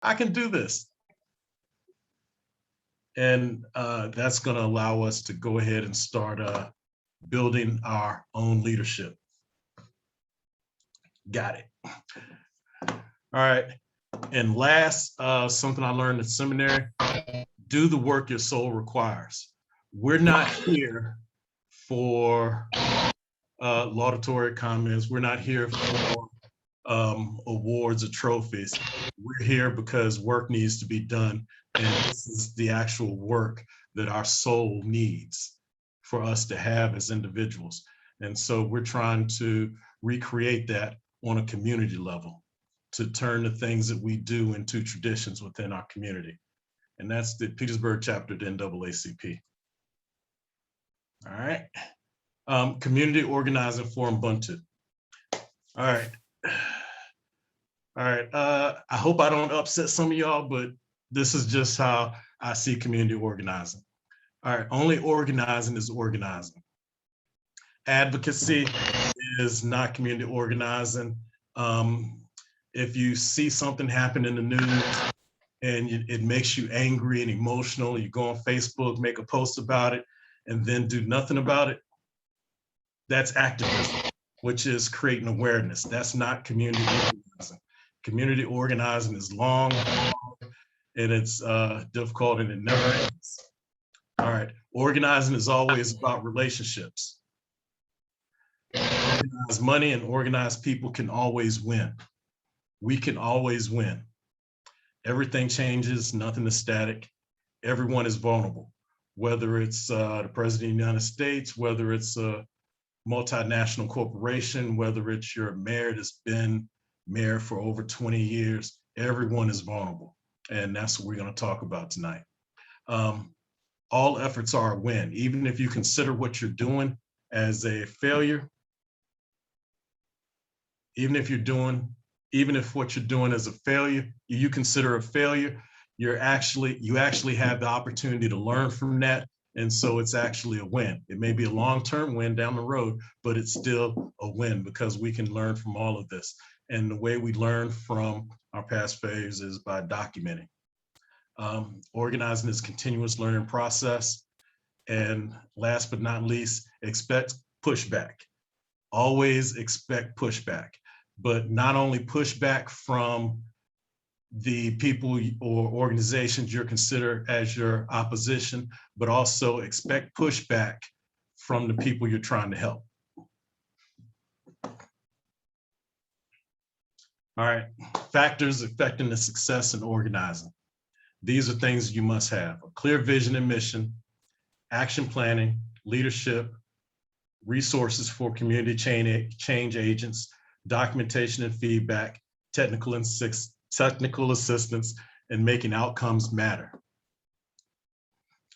I can do this. And that's going to allow us to go ahead and start building our own leadership. Got it. All right. And last, something I learned in seminary, do the work your soul requires. We're not here for laudatory comments. We're not here for awards or trophies. We're here because work needs to be done. And this is the actual work that our soul needs for us to have as individuals. And so we're trying to recreate that on a community level, to turn the things that we do into traditions within our community. And that's the Petersburg chapter of the NAACP. All right. Community organizing for Ubuntu. All right. All right. I hope I don't upset some of y'all, but this is just how I see community organizing. All right. Only organizing is organizing. Advocacy is not community organizing. If you see something happen in the news and it makes you angry and emotional, you go on Facebook, make a post about it, and then do nothing about it, that's activism, which is creating awareness. That's not community organizing. Community organizing is long, and it's difficult, and it never ends. All right, organizing is always about relationships. Organized money and organized people can always win. We can always win. Everything changes, nothing is static. Everyone is vulnerable, whether it's the President of the United States, whether it's a multinational corporation, whether it's your mayor that's been mayor for over 20 years, everyone is vulnerable. And that's what we're going to talk about tonight. All efforts are a win. Even if you consider what you're doing as a failure, even if what you're doing as a failure, you consider a failure, you actually have the opportunity to learn from that. And so it's actually a win. It may be a long-term win down the road, but it's still a win because we can learn from all of this. And the way we learn from our past failures is by documenting. Organizing is a continuous learning process. And last but not least, expect pushback. Always expect pushback, but not only pushback from the people or organizations you're considered as your opposition, but also expect pushback from the people you're trying to help. All right, factors affecting the success in organizing. These are things you must have: a clear vision and mission, action planning, leadership, resources for community change agents, documentation and feedback, technical assistance, and making outcomes matter.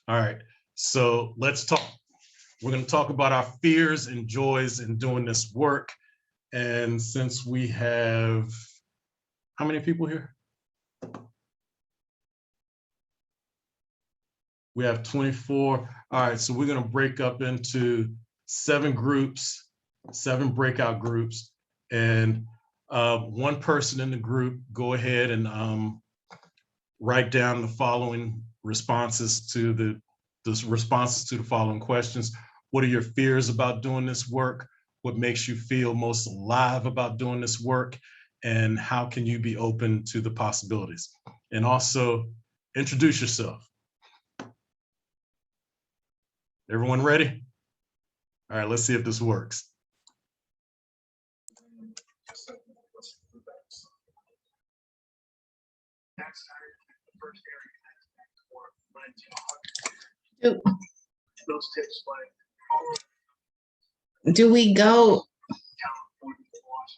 All right, so let's talk. We're going to talk about our fears and joys in doing this work. And since we have, how many people here? We have 24. All right, so we're going to break up into 7 groups, 7 breakout groups, and one person in the group go ahead and write down the following responses to the following questions. What are your fears about doing this work? What makes you feel most alive about doing this work? And how can you be open to the possibilities? And also introduce yourself. Everyone ready? All right, let's see if this works. Do we go?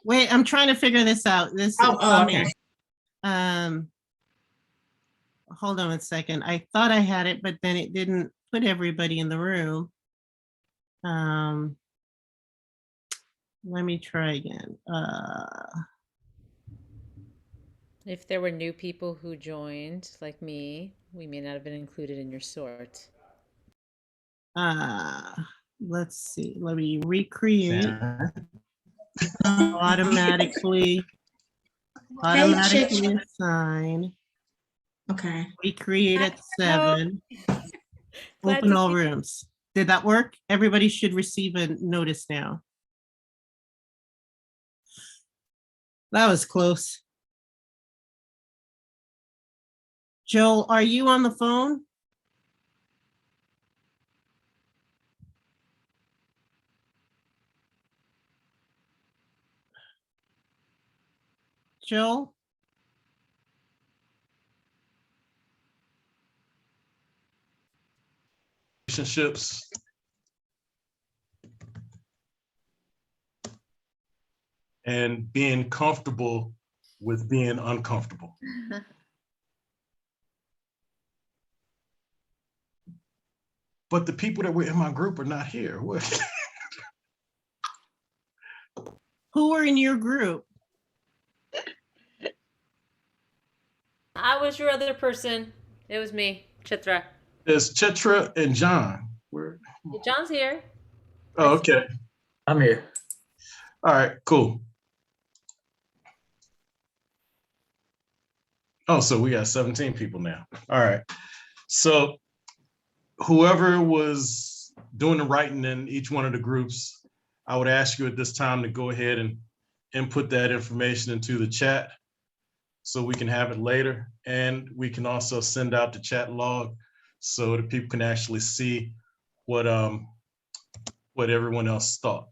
Wait, I'm trying to figure this out. Okay. Hold on a second. I thought I had it, but then it didn't put everybody in the room. Let me try again. If there were new people who joined, like me, we may not have been included in your sort. Let's see. Let me recreate. Automatically assign. Okay. We create at 7, Glad open to all see- rooms. Did that work? Everybody should receive a notice now. That was close. Joel, are you on the phone? Joel? Relationships. And being comfortable with being uncomfortable. But the people that were in my group are not here. Who were in your group? I was your other person. It was me, Chitra. There's Chitra and John. John's here. Oh, okay. I'm here. All right, cool. Oh, so we got 17 people now. All right. So whoever was doing the writing in each one of the groups, I would ask you at this time to go ahead and input that information into the chat so we can have it later. And we can also send out the chat log so that people can actually see what everyone else thought.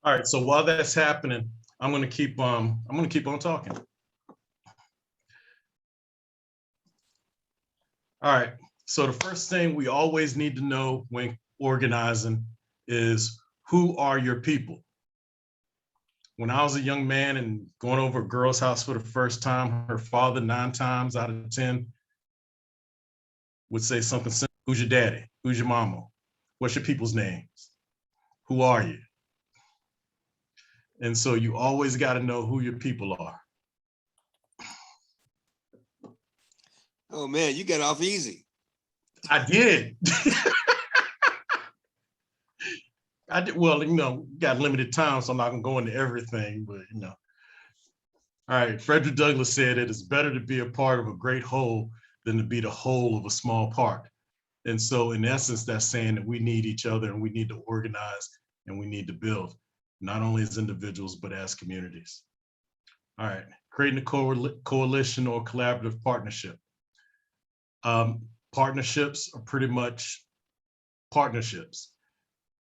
All right, so while that's happening, I'm gonna keep on talking. All right, so the first thing we always need to know when organizing is, who are your people? When I was a young man and going over a girl's house for the first time, her father 9 times out of 10 would say something simple: who's your daddy? Who's your mama? What's your people's names? Who are you? And so you always got to know who your people are. Oh man, you got off easy. I did. I did. Well, got limited time, so I'm not gonna go into everything, but All right, Frederick Douglass said it is better to be a part of a great whole than to be the whole of a small part. And so in essence, that's saying that we need each other and we need to organize and we need to build, not only as individuals, but as communities. All right, creating a coalition or collaborative partnership. Partnerships are pretty much partnerships.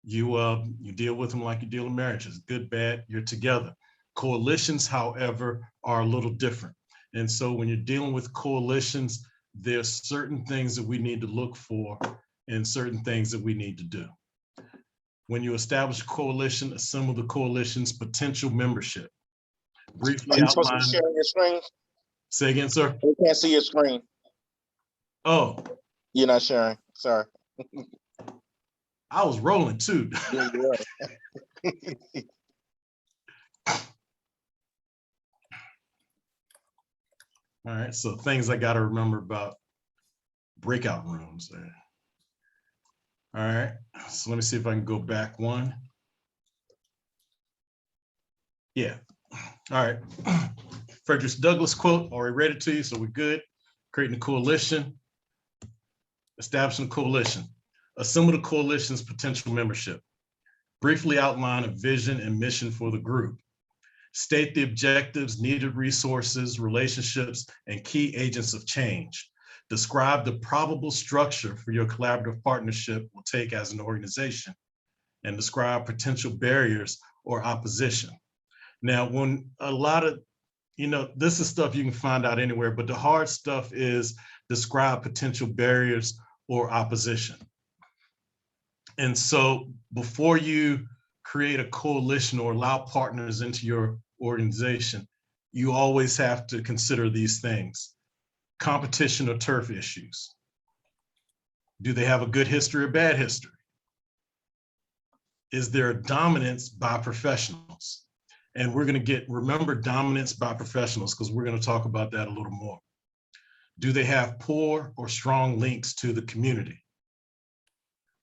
You deal with them like you deal in marriages, good, bad, you're together. Coalitions, however, are a little different. And so when you're dealing with coalitions, there's certain things that we need to look for and certain things that we need to do. When you establish a coalition, assemble the coalition's potential membership. Briefly Are you supposed to be outline. sharing your screen? Say again, sir? We can't see your screen. Oh, You're not sharing. Sorry. I was rolling too. Yeah, you are. All right, so things I got to remember about breakout rooms. All right, so let me see if I can go back one. Yeah, all right. Frederick Douglass quote, already read it to you, so we're good. Creating a coalition, establishing a coalition. Assemble the coalition's potential membership. Briefly outline a vision and mission for the group. State the objectives, needed resources, relationships, and key agents of change. Describe the probable structure for your collaborative partnership will take as an organization, and describe potential barriers or opposition. Now, when a lot of, this is stuff you can find out anywhere, but the hard stuff is describe potential barriers or opposition. And so before you create a coalition or allow partners into your organization, you always have to consider these things. Competition or turf issues. Do they have a good history or bad history? Is there a dominance by professionals? And we're going to remember dominance by professionals, because we're going to talk about that a little more. Do they have poor or strong links to the community?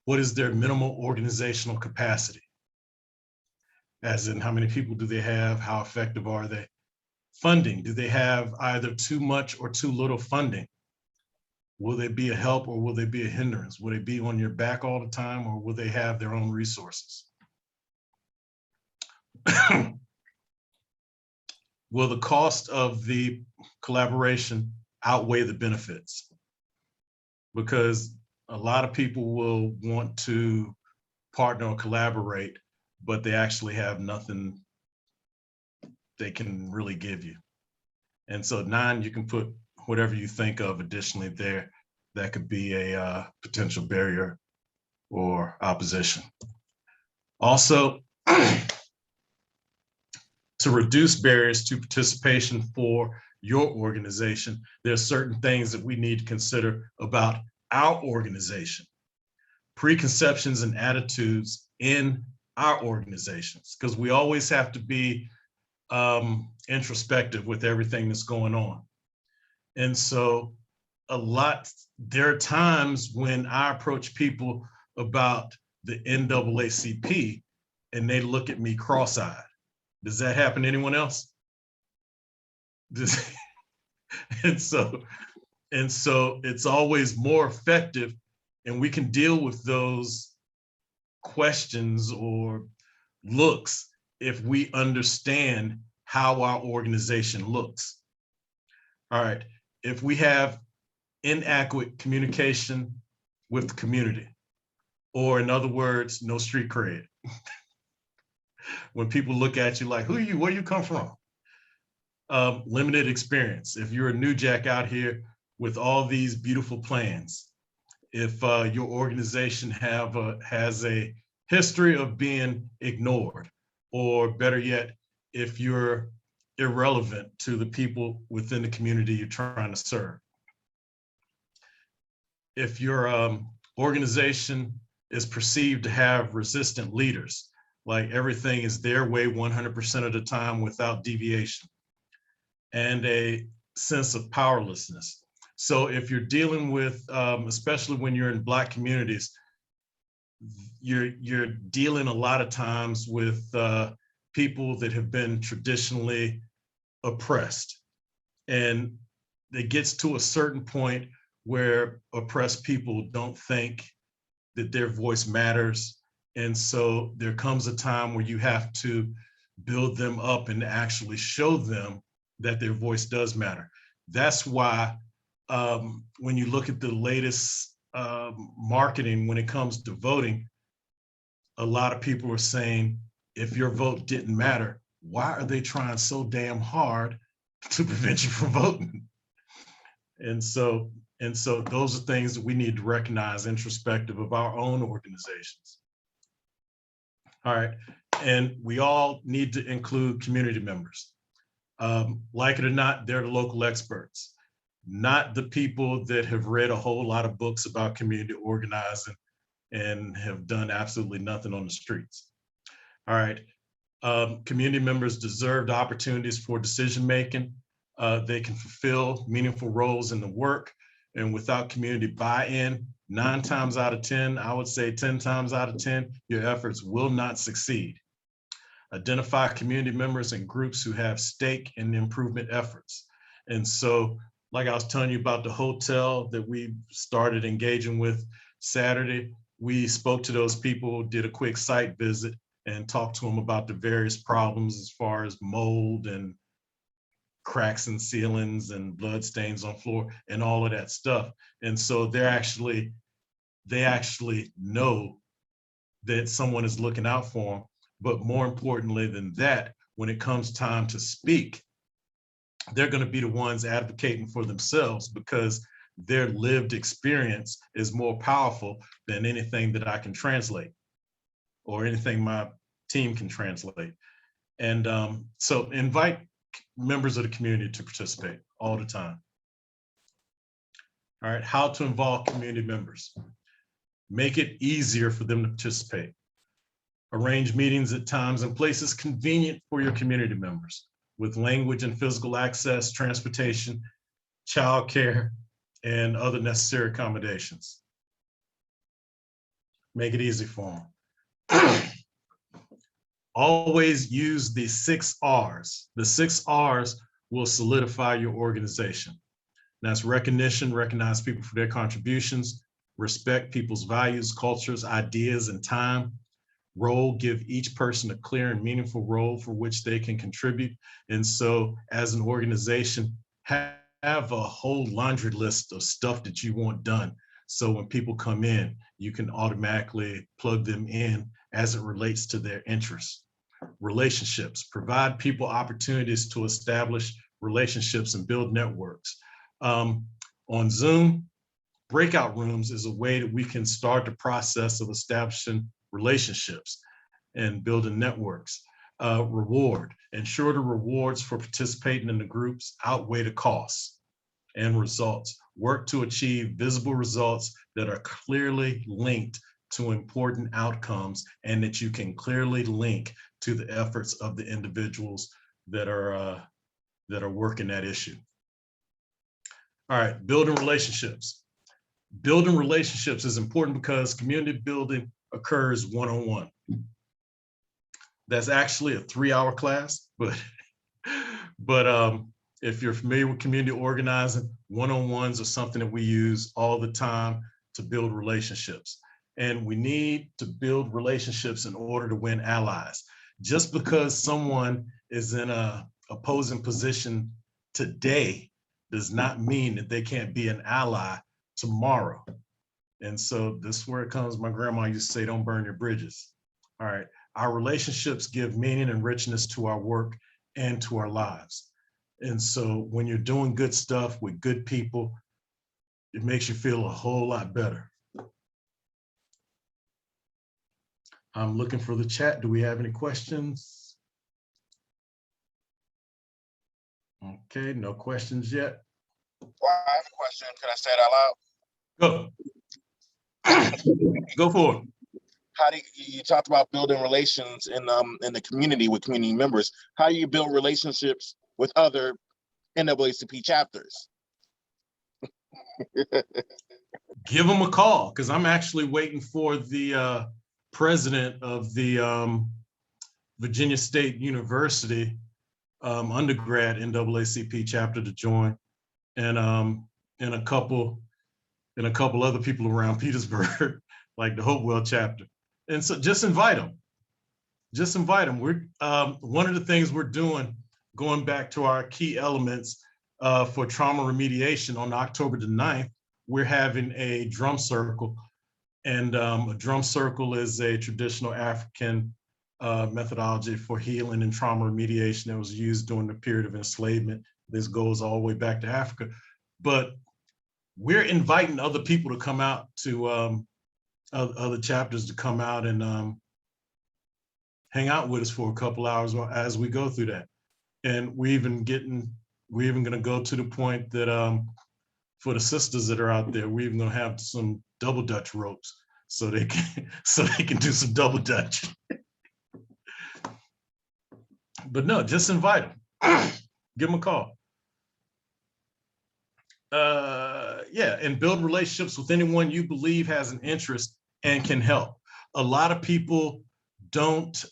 What is their minimal organizational capacity? As in, how many people do they have? How effective are they? Funding, do they have either too much or too little funding? Will they be a help or will they be a hindrance? Will they be on your back all the time, or will they have their own resources? Will the cost of the collaboration outweigh the benefits? Because a lot of people will want to partner or collaborate, but they actually have nothing they can really give you. And so 9, you can put whatever you think of additionally there that could be a potential barrier or opposition. Also, to reduce barriers to participation for your organization, there's certain things that we need to consider about our organization. Preconceptions and attitudes in our organizations, because we always have to be introspective with everything that's going on. And so there are times when I approach people about the NAACP and they look at me cross-eyed. Does that happen to anyone else? And so it's always more effective, and we can deal with those questions or looks if we understand how our organization looks. All right, if we have inadequate communication with the community, or in other words, no street cred. When people look at you like, who are you, where you come from? Limited experience. If you're a new jack out here with all these beautiful plans, if your organization has a history of being ignored, or better yet, if you're irrelevant to the people within the community you're trying to serve. If your organization is perceived to have resistant leaders, like everything is their way 100% of the time without deviation, and a sense of powerlessness. So if you're dealing with, especially when you're in Black communities, you're dealing a lot of times with people that have been traditionally oppressed. And it gets to a certain point where oppressed people don't think that their voice matters. And so there comes a time where you have to build them up and actually show them that their voice does matter. That's why when you look at the latest marketing when it comes to voting, a lot of people are saying, if your vote didn't matter, why are they trying so damn hard to prevent you from voting? And so those are things that we need to recognize introspective of our own organizations. All right, and we all need to include community members. Like it or not, they're the local experts, not the people that have read a whole lot of books about community organizing and have done absolutely nothing on the streets. All right, community members deserve the opportunities for decision-making. They can fulfill meaningful roles in the work, and without community buy-in, 9 times out of 10, I would say 10 times out of 10, your efforts will not succeed. Identify community members and groups who have stake in the improvement efforts. And so, like I was telling you about the hotel that we started engaging with Saturday, we spoke to those people, did a quick site visit, and talked to them about the various problems as far as mold and cracks in ceilings and blood stains on floor and all of that stuff. And so they actually know that someone is looking out for them. But more importantly than that, when it comes time to speak, they're going to be the ones advocating for themselves, because their lived experience is more powerful than anything that I can translate or anything my team can translate. And so invite members of the community to participate all the time. All right, how to involve community members. Make it easier for them to participate. Arrange meetings at times and places convenient for your community members with language and physical access, transportation, childcare, and other necessary accommodations. Make it easy for them. Always use the 6 R's. The 6 R's will solidify your organization. That's recognition, recognize people for their contributions, respect people's values, cultures, ideas, and time. Role, give each person a clear and meaningful role for which they can contribute. And so as an organization, have a whole laundry list of stuff that you want done. So when people come in, you can automatically plug them in as it relates to their interests. Relationships, provide people opportunities to establish relationships and build networks. On Zoom, breakout rooms is a way that we can start the process of establishing relationships and building networks. Reward, ensure the rewards for participating in the groups outweigh the costs. And results, work to achieve visible results that are clearly linked to important outcomes and that you can clearly link to the efforts of the individuals that are working that issue. All right, building relationships. Building relationships is important because community building occurs one-on-one. That's actually a 3-hour class, but if you're familiar with community organizing, one-on-ones are something that we use all the time to build relationships. And we need to build relationships in order to win allies. Just because someone is in an opposing position today does not mean that they can't be an ally tomorrow. And so this is where it comes. My grandma used to say, don't burn your bridges. All right. Our relationships give meaning and richness to our work and to our lives. And so when you're doing good stuff with good people, it makes you feel a whole lot better. I'm looking for the chat. Do we have any questions? Okay, no questions yet. Well, I have a question. Can I say it out loud? Go. Go for it. How do you talked about building relations in the community with community members? How do you build relationships with other NAACP chapters? Give them a call, because I'm actually waiting for the president of the Virginia State University undergrad NAACP chapter to join, and a couple other people around Petersburg, like the Hopewell chapter. And so just invite them. Just invite them. We're one of the things we're doing, going back to our key elements for trauma remediation on October the 9th, we're having a drum circle. And a drum circle is a traditional African methodology for healing and trauma remediation that was used during the period of enslavement. This goes all the way back to Africa. But we're inviting other people to come out to other chapters to come out and hang out with us for a couple hours as we go through that. And we're even gonna go to the point that for the sisters that are out there, we're even gonna have some double Dutch ropes so they can do some double Dutch. But no, just invite them. Give them a call. Yeah, and build relationships with anyone you believe has an interest and can help. A lot of people don't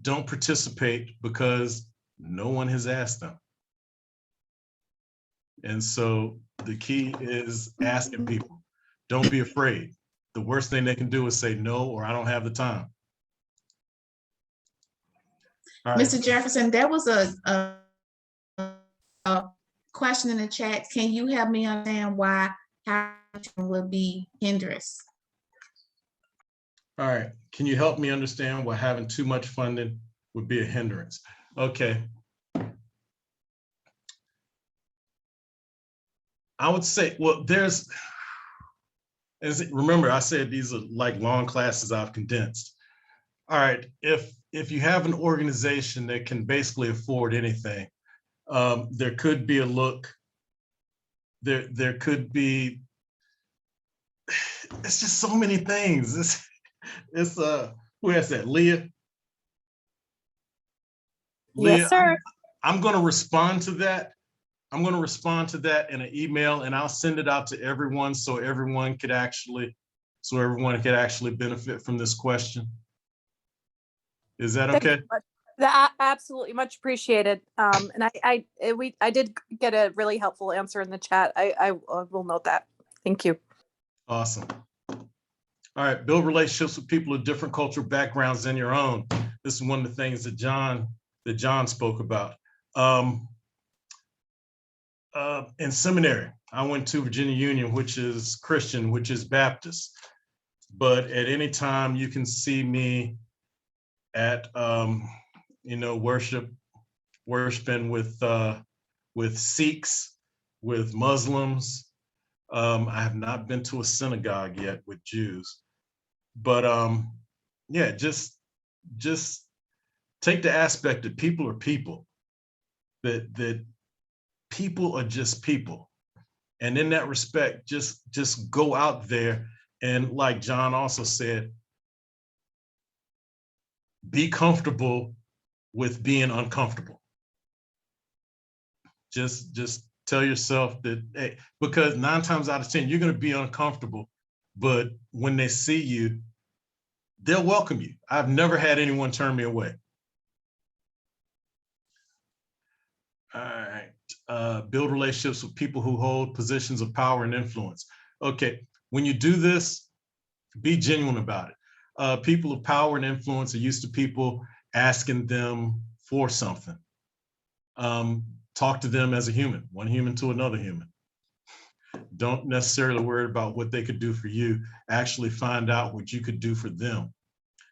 participate because no one has asked them. And so the key is asking people. Don't be afraid. The worst thing they can do is say no, or I don't have the time. All right. Mr. Jefferson, there was a question in the chat. Can you help me understand why housing would be hindrance? All right. Can you help me understand why having too much funding would be a hindrance? Okay. I would say, well, remember I said these are like long classes I've condensed. All right, if you have an organization that can basically afford anything, there could be a look, there could be, it's just so many things. It's Who has that? Leah? Yes, sir. I'm going to respond to that. I'm going to respond to that in an email, and I'll send it out to everyone so everyone could actually benefit from this question. Is that Thank you okay? much. Absolutely, much appreciated. And I did get a really helpful answer in the chat. I will note that. Thank you. Awesome. All right, build relationships with people of different cultural backgrounds than your own. This is one of the things that John spoke about. In seminary, I went to Virginia Union, which is Christian, which is Baptist. But at any time you can see me at worshiping with Sikhs, with Muslims. I have not been to a synagogue yet with Jews, but yeah, just take the aspect that people are people, that people are just people. And in that respect, just go out there and, like John also said, be comfortable with being uncomfortable. Just tell yourself that, hey, because 9 times out of 10, you're going to be uncomfortable, but when they see you, they'll welcome you. I've never had anyone turn me away. All right, build relationships with people who hold positions of power and influence. Okay, when you do this, be genuine about it. People of power and influence are used to people asking them for something. Talk to them as a human, one human to another human. Don't necessarily worry about what they could do for you. Actually find out what you could do for them.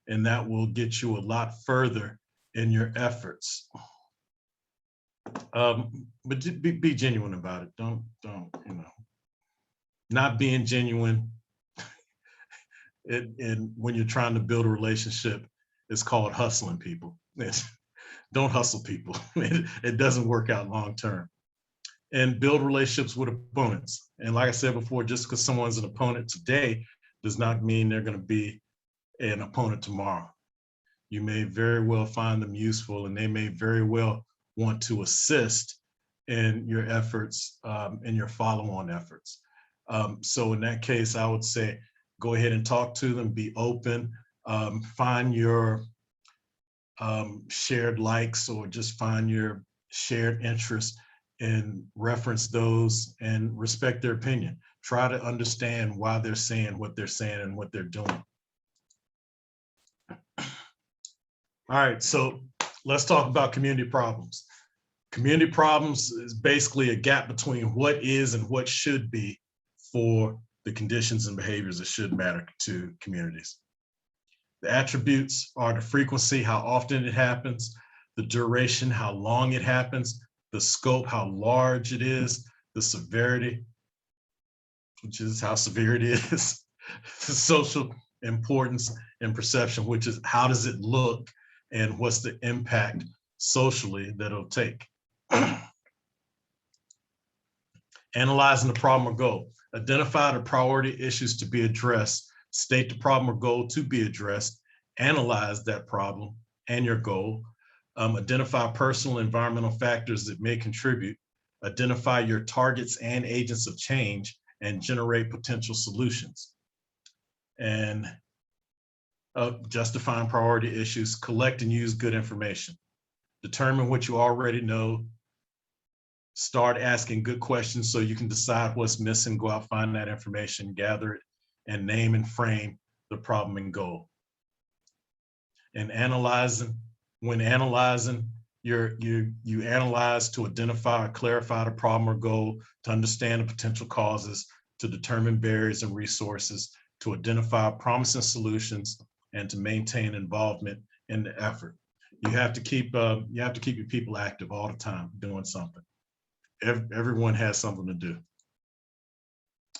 And that will get you a lot further in your efforts. But be genuine about it. Don't, not being genuine and when you're trying to build a relationship, it's called hustling people. Don't hustle people. It doesn't work out long term. And build relationships with opponents. And like I said before, just because someone's an opponent today does not mean they're going to be an opponent tomorrow. You may very well find them useful, and they may very well want to assist in your efforts, in your follow-on efforts. So in that case, I would say, go ahead and talk to them, be open, find your shared likes, or just find your shared interests and reference those and respect their opinion. Try to understand why they're saying what they're saying and what they're doing. All right, so let's talk about community problems. Community problems is basically a gap between what is and what should be for the conditions and behaviors that should matter to communities. The attributes are the frequency, how often it happens, the duration, how long it happens, the scope, how large it is, the severity, which is how severe it is, the social importance and perception, which is how does it look and what's the impact socially that it'll take. Analyzing the problem or goal. Identify the priority issues to be addressed, state the problem or goal to be addressed, analyze that problem and your goal, identify personal and environmental factors that may contribute, identify your targets and agents of change, and generate potential solutions. And justifying priority issues, collect and use good information. Determine what you already know. Start asking good questions so you can decide what's missing, go out, find that information, gather it, and name and frame the problem and goal. And analyzing, when analyzing, you analyze to identify or clarify the problem or goal, to understand the potential causes, to determine barriers and resources, to identify promising solutions, and to maintain involvement in the effort. You have to keep your people active all the time, doing something. Everyone has something to do.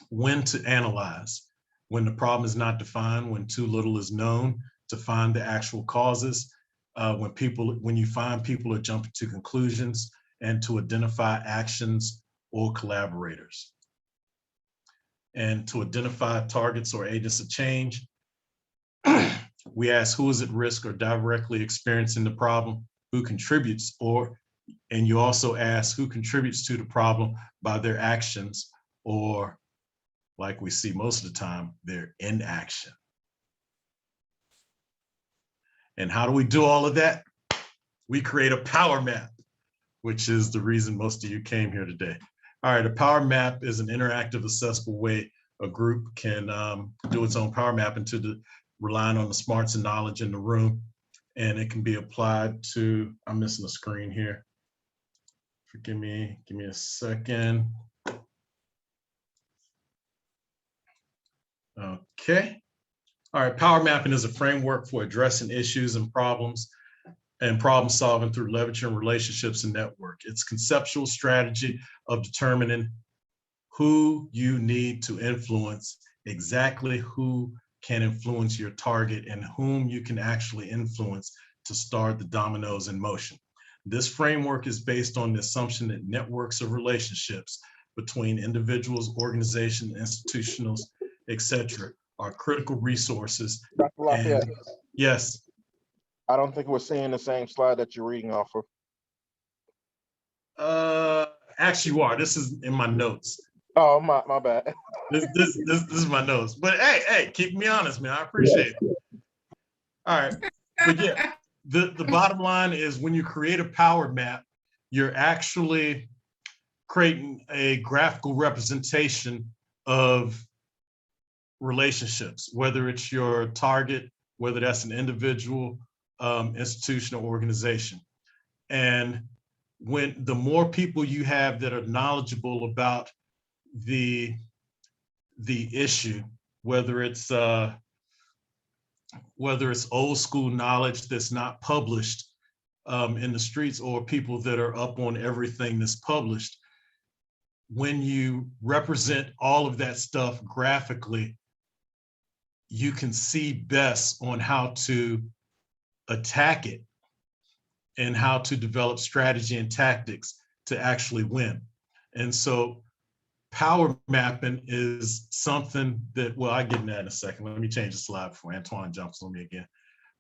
When to analyze, when the problem is not defined, when too little is known to find the actual causes, when you find people are jumping to conclusions, and to identify actions or collaborators. And to identify targets or agents of change, We ask who is at risk or directly experiencing the problem, who contributes, and you also ask who contributes to the problem by their actions, or like we see most of the time, their inaction. And how do we do all of that? We create a power map, which is the reason most of you came here today. All right, a power map is an interactive, accessible way a group can do its own power mapping relying on the smarts and knowledge in the room. And it can be applied to, I'm missing a screen here. Forgive me, give me a second. Okay. All right, power mapping is a framework for addressing issues and problem solving through leveraging relationships and network. It's conceptual strategy of determining who you need to influence, exactly who can influence your target, and whom you can actually influence to start the dominoes in motion. This framework is based on the assumption that networks of relationships between individuals, organizations, institutions, etc., are critical resources. Dr. Lafayette, Yes. I don't think we're seeing the same slide that you're reading off of. Actually, you are. This is in my notes. Oh, my bad. This is my notes. But hey, keep me honest, man. I appreciate it. All right. But yeah, the bottom line is when you create a power map, you're actually creating a graphical representation of relationships, whether it's your target, whether that's an individual, institution, or organization. And when the more people you have that are knowledgeable about the issue, whether it's old school knowledge that's not published in the streets, or people that are up on everything that's published, when you represent all of that stuff graphically, you can see best on how to attack it and how to develop strategy and tactics to actually win. And so power mapping is something that, well, I'll get into that in a second. Let me change the slide before Antoine jumps on me again.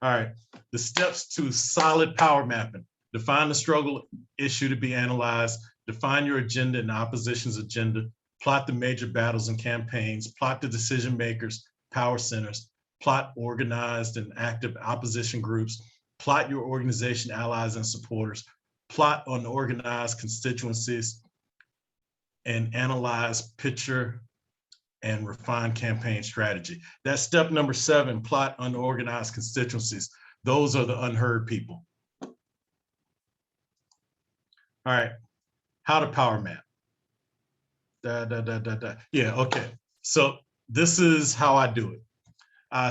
All right, the steps to solid power mapping: define the struggle issue to be analyzed, define your agenda and the opposition's agenda, plot the major battles and campaigns, plot the decision makers, power centers, plot organized and active opposition groups, plot your organization allies and supporters, plot unorganized constituencies, and analyze, picture, and refine campaign strategy. That's step number 7, plot unorganized constituencies. Those are the unheard people. All right, how to power map. Yeah, okay. So this is how I do it.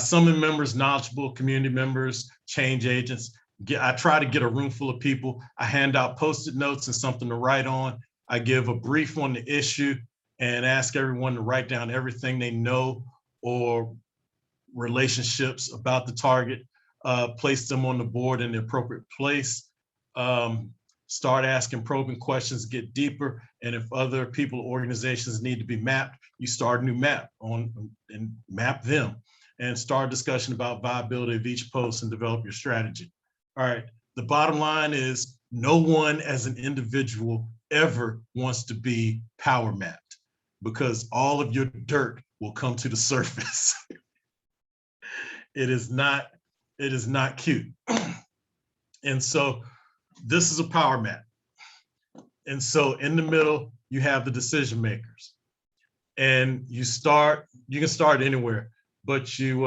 Summon members, knowledgeable community members, change agents. I try to get a room full of people. I hand out Post-it notes and something to write on. I give a brief on the issue and ask everyone to write down everything they know or relationships about the target, place them on the board in the appropriate place, start asking probing questions, get deeper. And if other people, organizations need to be mapped, you start a new map and map them and start a discussion about viability of each post and develop your strategy. All right, the bottom line is no one as an individual ever wants to be power mapped, because all of your dirt will come to the surface. It is not cute. And so this is a power map. And so in the middle, you have the decision makers. And you can start anywhere, but you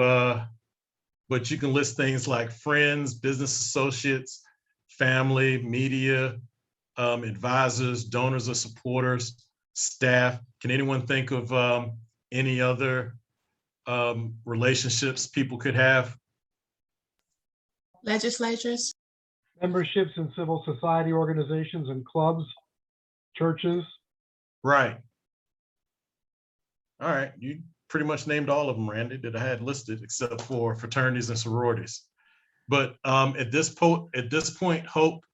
can list things like friends, business associates, family, media, advisors, donors or supporters, staff. Can anyone think of any other relationships people could have? Legislatures. Memberships in civil society organizations and clubs, churches. Right. All right, you pretty much named all of them, Randy, that I had listed, except for fraternities and sororities. But at this point, Hope,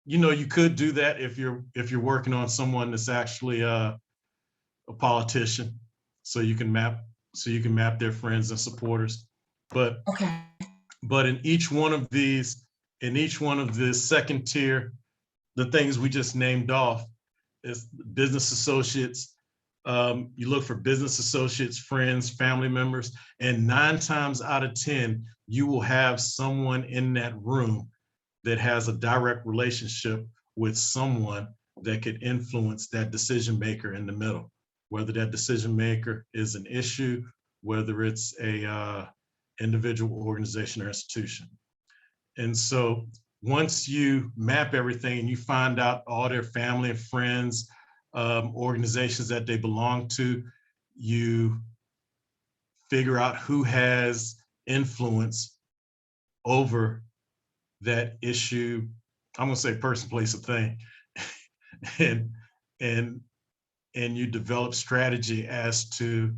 you could do that if you're working on someone that's actually a politician, so you can map their friends and supporters. But Okay. But in each one of these, in each one of the second tier, the things we just named off is business associates. You look for business associates, friends, family members, and 9 times out of 10, you will have someone in that room that has a direct relationship with someone that could influence that decision maker in the middle, whether that decision maker is an issue, whether it's a individual, organization, or institution. And so once you map everything and you find out all their family and friends, organizations that they belong to, you figure out who has influence over that issue. I'm gonna say person, place, or thing, and you develop strategy as to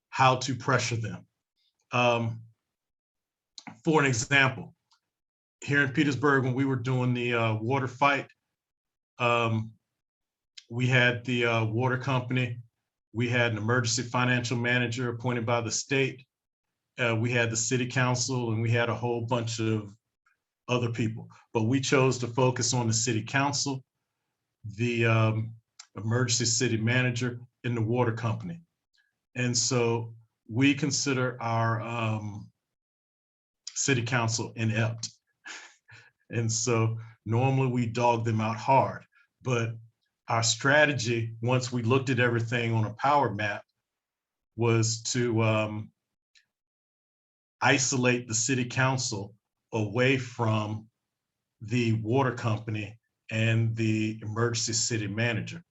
how to pressure them. For an example, here in Petersburg, when we were doing the water fight, we had the water company, we had an emergency financial manager appointed by the state, we had the city council, and we had a whole bunch of other people. But we chose to focus on the city council, the emergency city manager, and the water company. And so we consider our city council inept. And so normally we dog them out hard, but our strategy, once we looked at everything on a power map, was to isolate the city council away from the water company and the emergency city manager.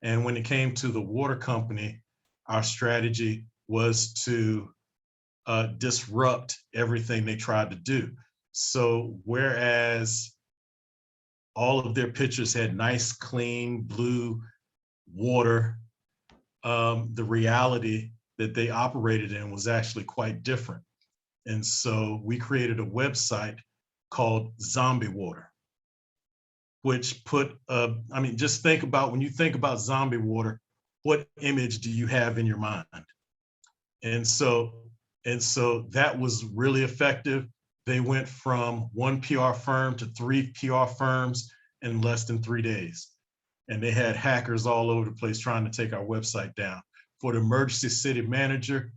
And when it came to the water company, our strategy was to disrupt everything they tried to do. So whereas all of their pictures had nice, clean, blue water, the reality that they operated in was actually quite different. And so we created a website called Zombie Water, which put, I mean, just think about, when you think about zombie water, what image do you have in your mind? And so that was really effective. They went from 1 PR firm to 3 PR firms in less than 3 days. And they had hackers all over the place trying to take our website down. For the emergency city manager,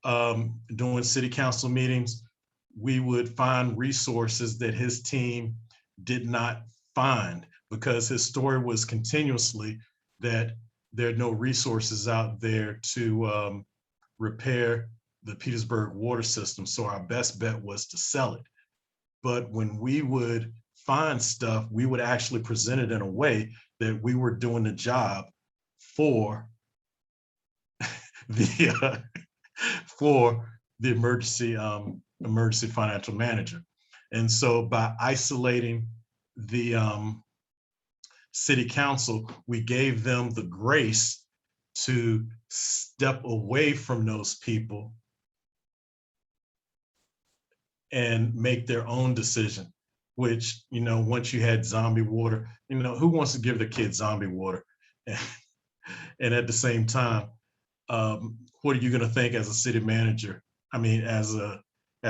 during city council meetings, we would find resources that his team did not find, because his story was continuously that there are no resources out there to repair the Petersburg water system. So our best bet was to sell it. But when we would find stuff, we would actually present it in a way that we were doing the job for the emergency financial manager. And so by isolating the city council, we gave them the grace to step away from those people and make their own decision, which, you know, once you had zombie water, you know, who wants to give their kids zombie water? And at the same time, what are you going to think as a city manager? I mean, as a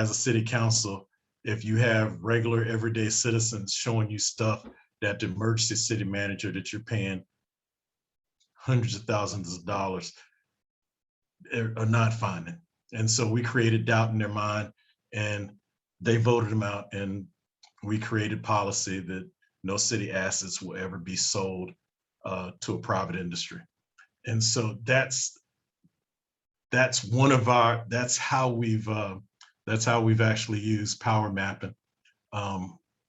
city council, if you have regular everyday citizens showing you stuff that the emergency city manager that you're paying hundreds of thousands of dollars are not finding. And so we created doubt in their mind, and they voted them out, and we created policy that no city assets will ever be sold to a private industry. And so that's one of our, that's how we've actually used power mapping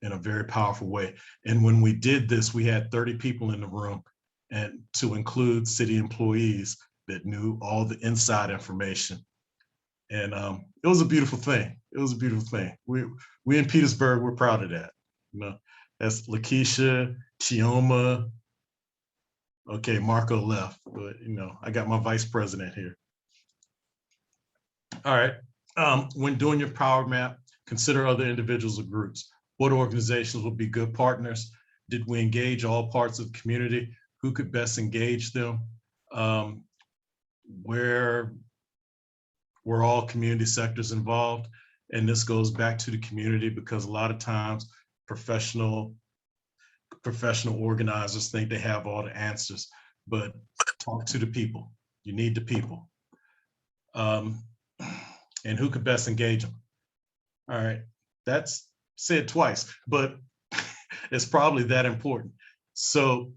in a very powerful way. And when we did this, we had 30 people in the room, and to include city employees that knew all the inside information. And it was a beautiful thing. It was a beautiful thing. We in Petersburg, we're proud of that. You know, that's Lakeisha, Chioma. Okay, Marco left, but you know, I got my vice president here. All right. When doing your power map, consider other individuals or groups. What organizations will be good partners? Did we engage all parts of the community? Who could best engage them? Where were all community sectors involved? And this goes back to the community because a lot of times professional organizers think they have all the answers, but talk to the people. You need the people. And who could best engage them? All right, that's said twice, but it's probably that important. So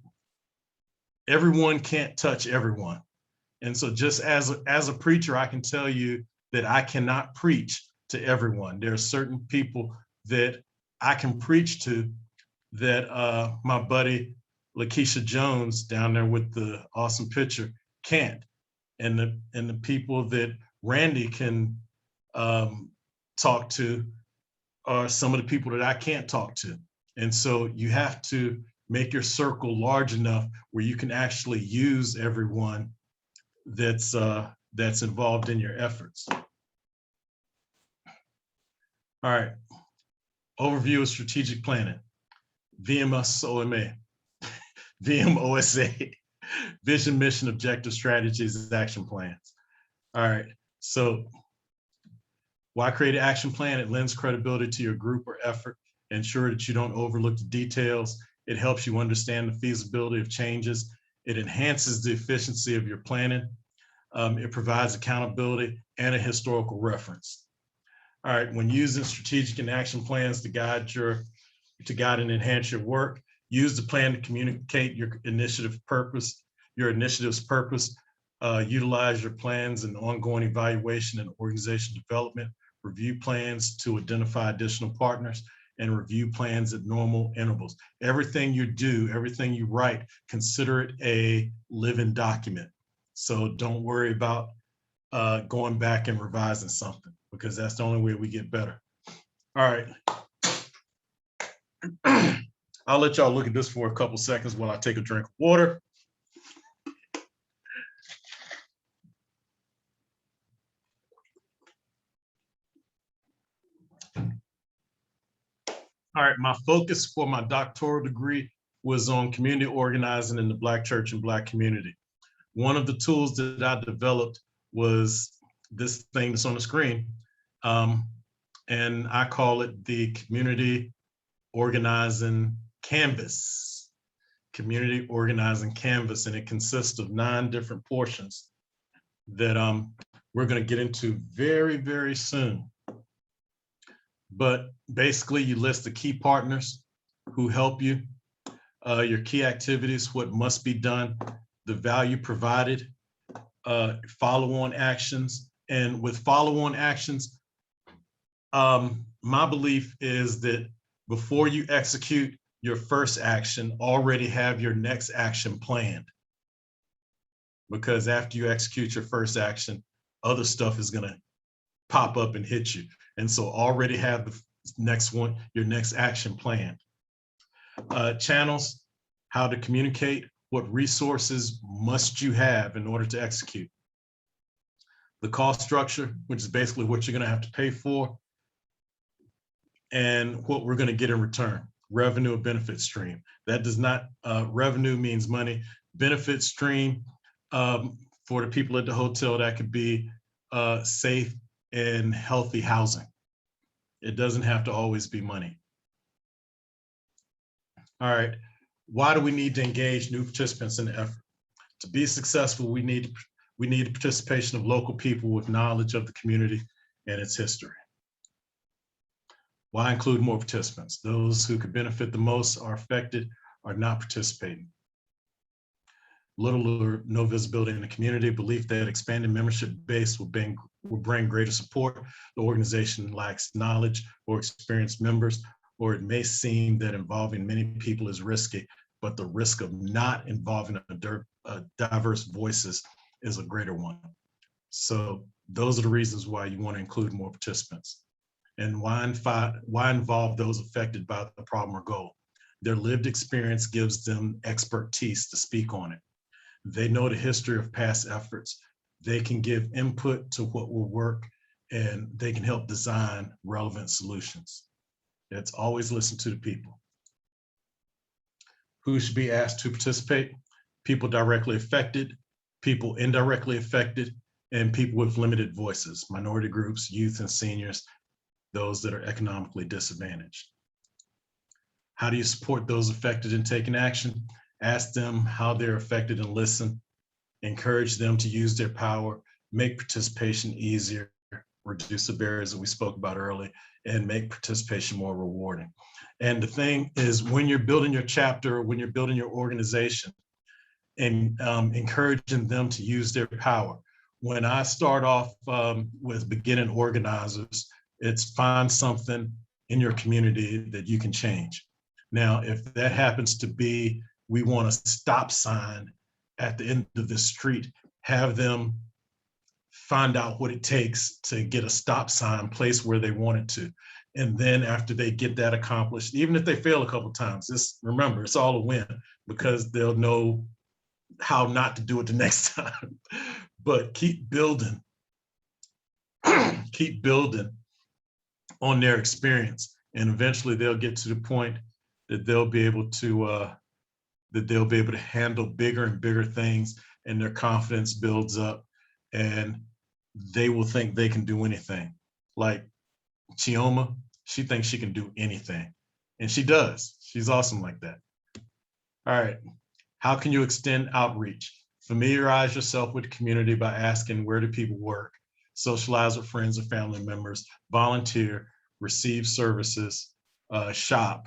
everyone can't touch everyone. And so just as a preacher, I can tell you that I cannot preach to everyone. There are certain people that I can preach to that my buddy Lakeisha Jones down there with the awesome picture can't. And the people that Randy can talk to are some of the people that I can't talk to. And so you have to make your circle large enough where you can actually use everyone that's involved in your efforts. All right, overview of strategic planning, VMOSA, vision, mission, objective, strategies, action plans. All right, so why create an action plan? It lends credibility to your group or effort, ensure that you don't overlook the details. It helps you understand the feasibility of changes. It enhances the efficiency of your planning. It provides accountability and a historical reference. All right, when using strategic and action plans to guide and enhance your work, use the plan to communicate your initiative's purpose, utilize your plans and ongoing evaluation and organizational development, review plans to identify additional partners, and review plans at normal intervals. Everything you do, everything you write, consider it a living document. So don't worry about going back and revising something, because that's the only way we get better. All right. I'll let y'all look at this for a couple seconds while I take a drink of water. All right, my focus for my doctoral degree was on community organizing in the Black church and Black community. One of the tools that I developed was this thing that's on the screen. And I call it the Community Organizing Canvas. Community Organizing Canvas, and it consists of 9 different portions that we're going to get into very, very soon. But basically, you list the key partners who help you, your key activities, what must be done, the value provided, follow-on actions. And with follow-on actions, my belief is that before you execute your first action, already have your next action planned. Because after you execute your first action, other stuff is going to pop up and hit you. And so already have the next one, your next action planned. Channels, how to communicate, what resources must you have in order to execute. The cost structure, which is basically what you're going to have to pay for, and what we're going to get in return. Revenue or benefit stream. That does not, revenue means money. Benefit stream, for the people at the hotel, that could be safe and healthy housing. It doesn't have to always be money. All right, why do we need to engage new participants in the effort? To be successful, we need the participation of local people with knowledge of the community and its history. Why include more participants? Those who could benefit the most are affected are not participating. Little or no visibility in the community, belief that expanding membership base will bring greater support. The organization lacks knowledge or experienced members, or it may seem that involving many people is risky, but the risk of not involving diverse voices is a greater one. So those are the reasons why you want to include more participants. And why involve those affected by the problem or goal? Their lived experience gives them expertise to speak on it. They know the history of past efforts. They can give input to what will work, and they can help design relevant solutions. It's always listen to the people. Who should be asked to participate? People directly affected, people indirectly affected, and people with limited voices, minority groups, youth and seniors, those that are economically disadvantaged. How do you support those affected in taking action? Ask them how they're affected and listen. Encourage them to use their power, make participation easier, reduce the barriers that we spoke about earlier, and make participation more rewarding. And the thing is, when you're building your chapter, when you're building your organization, and encouraging them to use their power. When I start off with beginning organizers, it's find something in your community that you can change. Now, if that happens to be, we want a stop sign at the end of the street, have them find out what it takes to get a stop sign placed where they want it to. And then after they get that accomplished, even if they fail a couple of times, just remember, it's all a win, because they'll know how not to do it the next time. But keep building on their experience, and eventually they'll get to the point that they'll be able to handle bigger and bigger things, and their confidence builds up, and they will think they can do anything. Like Chioma, she thinks she can do anything, and she does. She's awesome like that. All right. How can you extend outreach? Familiarize yourself with the community by asking, where do people work? Socialize with friends or family members, volunteer, receive services, shop,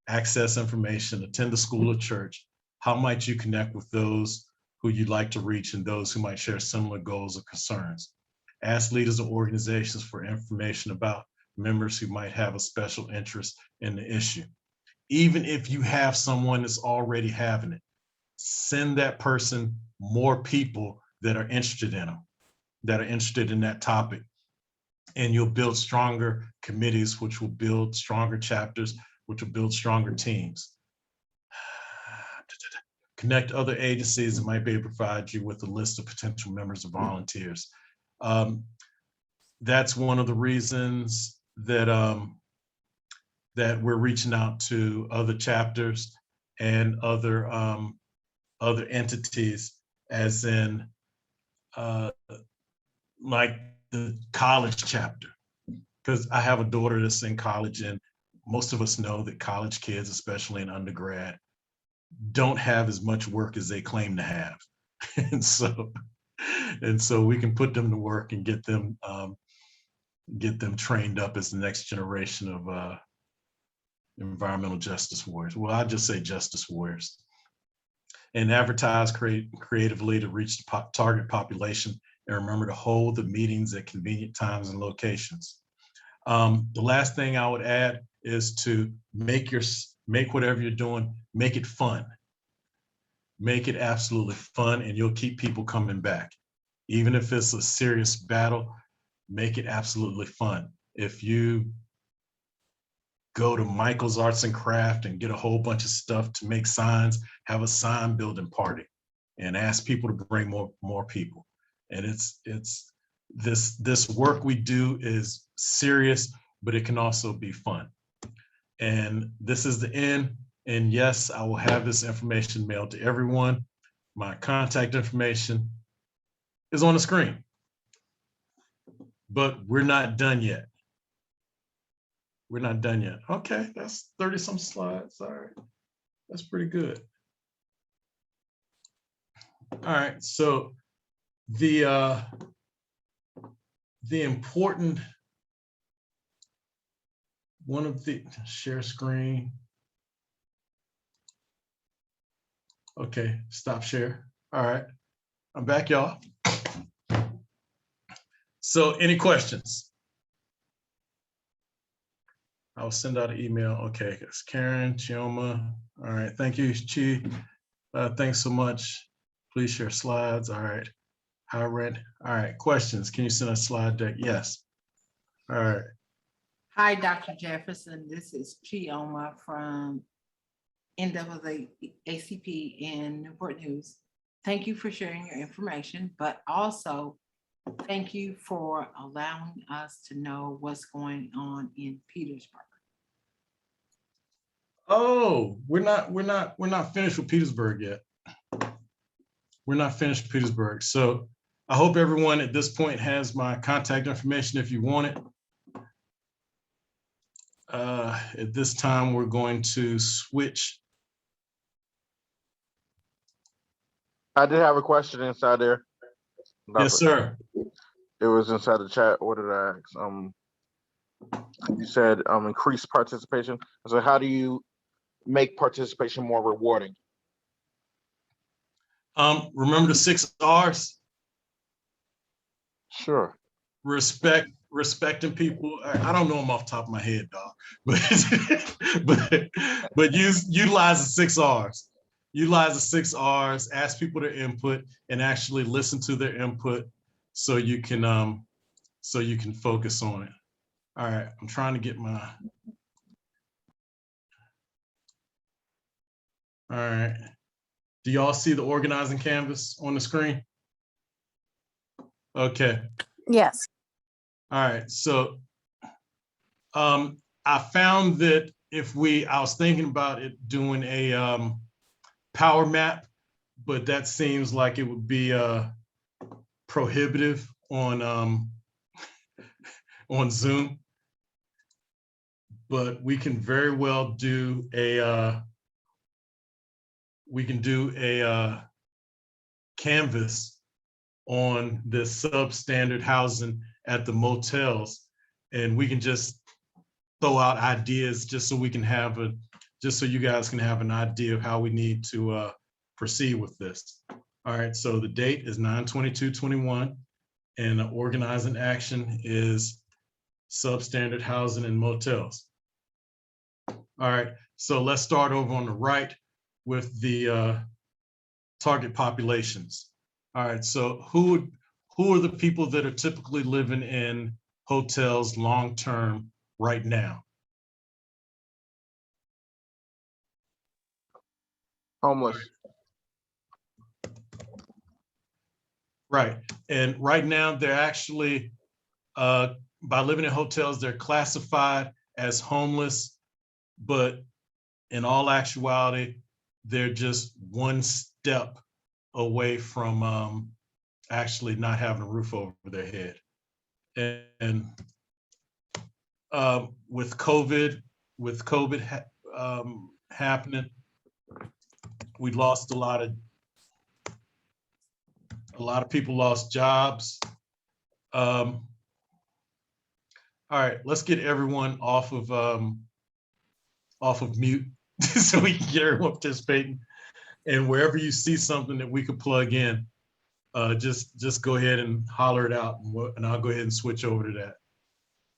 access information, attend a school or church. How might you connect with those who you'd like to reach and those who might share similar goals or concerns? Ask leaders or organizations for information about members who might have a special interest in the issue. Even if you have someone that's already having it, send that person more people that are interested in them, that are interested in that topic. And you'll build stronger committees, which will build stronger chapters, which will build stronger teams. Connect other agencies that might be able to provide you with a list of potential members or volunteers. That's one of the reasons that that we're reaching out to other chapters and other entities, as in like the college chapter, because I have a daughter that's in college, and most of us know that college kids, especially in undergrad, don't have as much work as they claim to have. And so we can put them to work and get them trained up as the next generation of environmental justice warriors. Well, I just say justice warriors. And advertise creatively to reach the target population, and remember to hold the meetings at convenient times and locations. The last thing I would add is to make whatever you're doing, make it fun. Make it absolutely fun, and you'll keep people coming back. Even if it's a serious battle, make it absolutely fun. If you go to Michael's Arts and Craft and get a whole bunch of stuff to make signs, have a sign building party, and ask people to bring more people. And it's this work we do is serious, but it can also be fun. And this is the end. And yes, I will have this information mailed to everyone. My contact information is on the screen, but we're not done yet. We're not done yet. Okay, that's 30 some slides. All right, that's pretty good. All right, so the important, one of the, share screen. Okay, stop share. All right, I'm back, y'all. So any questions? I'll send out an email. Okay, it's Karen, Chioma. All right, thank you, Chi. Thanks so much. Please share slides. All right, I read. All right, questions. Can you send a slide deck? Yes. All right. Hi, Dr. Jefferson. This is Chioma from NAACP in Newport News. Thank you for sharing your information, but also thank you for allowing us to know what's going on in Petersburg. Oh, we're not finished with Petersburg yet. We're not finished with Petersburg. So I hope everyone at this point has my contact information if you want it. At this time, we're going to switch. I did have a question inside there. Yes, sir. It was inside the chat. What did I ask? You said increase participation. So how do you make participation more rewarding? Remember the 6 R's? Sure. Respecting people. I don't know them off the top of my head, dog, but utilize the 6 R's. Utilize the 6 R's. Ask people their input and actually listen to their input, so you can focus on it. All right, I'm trying to get my. All right. Do y'all see the organizing canvas on the screen? Okay. Yes. All right, so I found that I was thinking about it doing a power map, but that seems like it would be prohibitive on on Zoom. But we can very well do a canvas on this substandard housing at the motels, and we can just throw out ideas just so you guys can have an idea of how we need to proceed with this. All right, so the date is 9/22/21, and the organizing action is substandard housing and motels. All right, so let's start over on the right with the target populations. All right, so who are the people that are typically living in hotels long-term right now? Homeless. Right, and right now they're actually, by living in hotels, they're classified as homeless, but in all actuality, they're just one step away from actually not having a roof over their head. And with COVID happening, we lost a lot of people lost jobs. All right, let's get everyone off of mute so we can get everyone participating. And wherever you see something that we could plug in, just go ahead and holler it out, and I'll go ahead and switch over to that.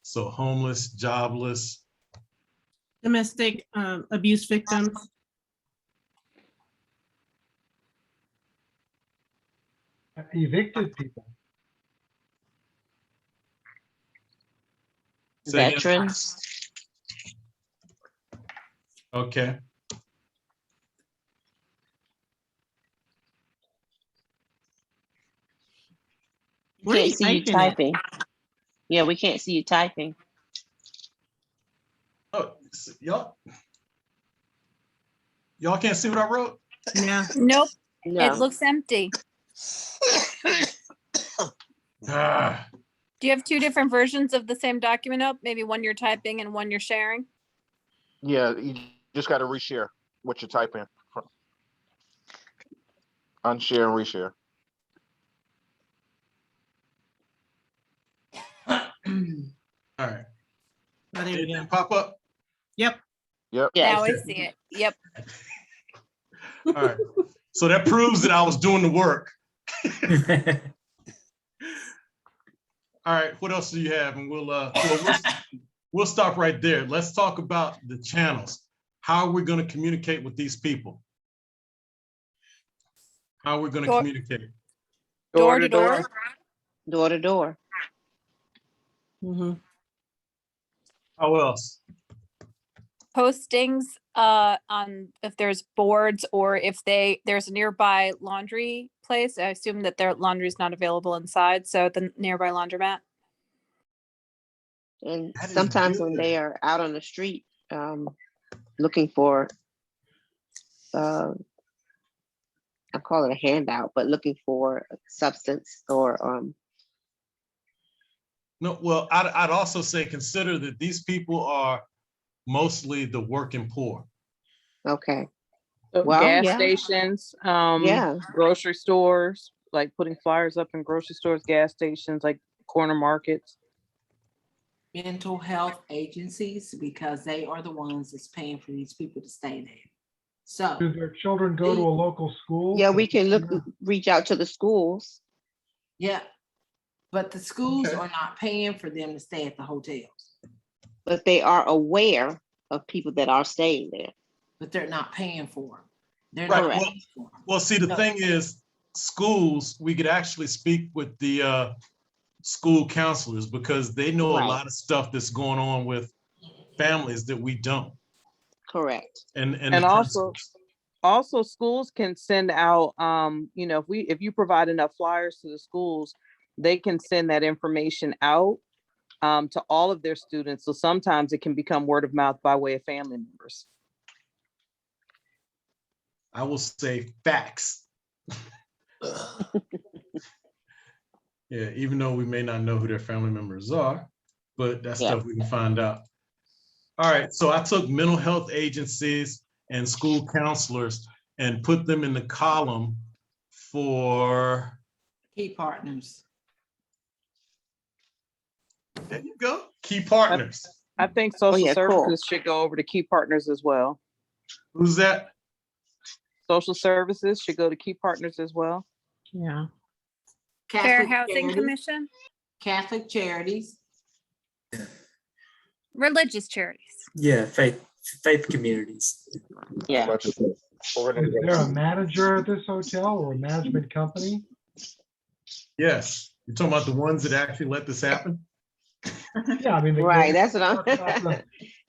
So homeless, jobless. Domestic abuse victims. Evicted people. Say again. Veterans. Okay. What are Can't you see you typing at? typing. Yeah, we can't see you typing. Oh, y'all can't see what I wrote? Yeah. Nope. No. It looks empty. Ah, Do you have 2 different versions of the same document up? Maybe one you're typing and one you're sharing? Yeah, you just got to reshare what you're typing. Unshare and reshare. all right. Oh, there we Did go. it pop up? Yep. Yep. Yes. Now I see it. Yep. All right. So that proves that I was doing the work. All right. What else do you have? And we'll stop right there. Let's talk about the channels. How are we going to communicate with these people? How are we going to communicate? Door to door. Door to door. Mm-hmm. How else? Postings on if there's boards or if there's a nearby laundry place. I assume that their laundry is not available inside, so the nearby laundromat. And That is sometimes when good. they are out on the street looking for, I call it a handout, but looking for substance or No, well, I'd also say consider that these people are mostly the working poor. Okay, So Well, gas yeah. stations, Yeah. grocery stores, like putting flyers up in grocery stores, gas stations, like corner markets. Mental health agencies, because they are the ones that's paying for these people to stay there. So, Do their children go to a local school? Yeah, we can reach out to the schools. yeah, but the schools Okay. are not paying for them to stay at the hotels, But they are aware of people that are staying there. but they're not paying for them. They're Right, not Correct. paying for 'em. Well, see, the No. thing is, schools, we could actually speak with the school counselors because they know a Right. lot of stuff that's going on with families that we don't. Correct. And And the also, principals. schools can send out, if you provide enough flyers to the schools, they can send that information out to all of their students. So sometimes it can become word of mouth by way of family members. I will say facts. Yeah, even though we may not know who their family members are, but that's Yeah. stuff we can find out. All right, so I took mental health agencies and school counselors and put them in the column for, Key partners. there you go, key partners. I think social yeah, cool. services should go over to key partners as well. Who's that? Social services should go to key partners as well. Yeah. Fair Catholic Housing Charities- Commission, Catholic Charities, religious charities. Yeah, faith communities. Yeah. Is there a manager at this hotel or a management company? Yes, you're talking about the ones that actually let this happen? Yeah, I mean. Right, that's what I'm.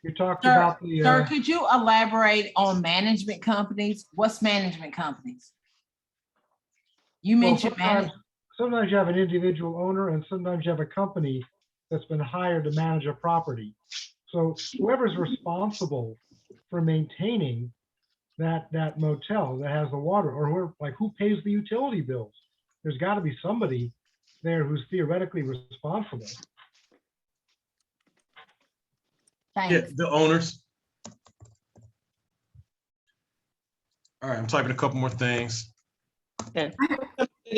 You talked Sir, about the. sir, could you elaborate on management companies? What's management companies? You Well, mentioned sometimes you have an individual owner and sometimes you have a company that's been hired to manage a property. So whoever's responsible for maintaining that motel that has the water, or who pays the utility bills? There's got to be somebody there who's theoretically responsible. Yeah, the owners. All right, I'm typing a couple more things.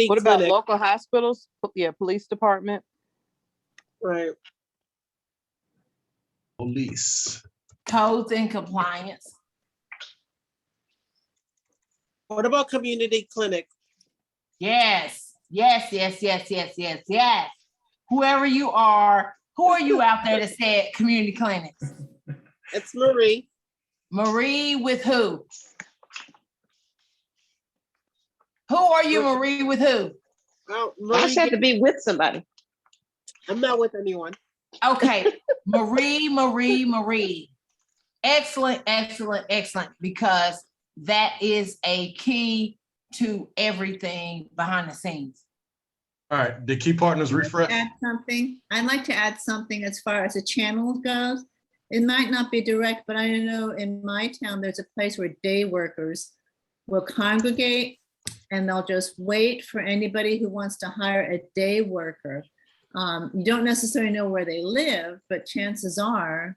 What about local hospitals? Yeah, police department. Right. Police. Codes and compliance. What about community clinic? Yes, yes, yes, yes, yes, yes, yes. Whoever you are, who are you out there that said community clinics? It's Marie. Marie with who? Who are you, Marie, with who? Oh, I just have to be with somebody. I'm not with anyone. Okay, Marie. Excellent, excellent, excellent, because that is a key to everything behind the scenes. All right, the key partners refresh. Add something. I'd like to add something as far as the channel goes. It might not be direct, but I know in my town, there's a place where day workers will congregate and they'll just wait for anybody who wants to hire a day worker. You don't necessarily know where they live, but chances are,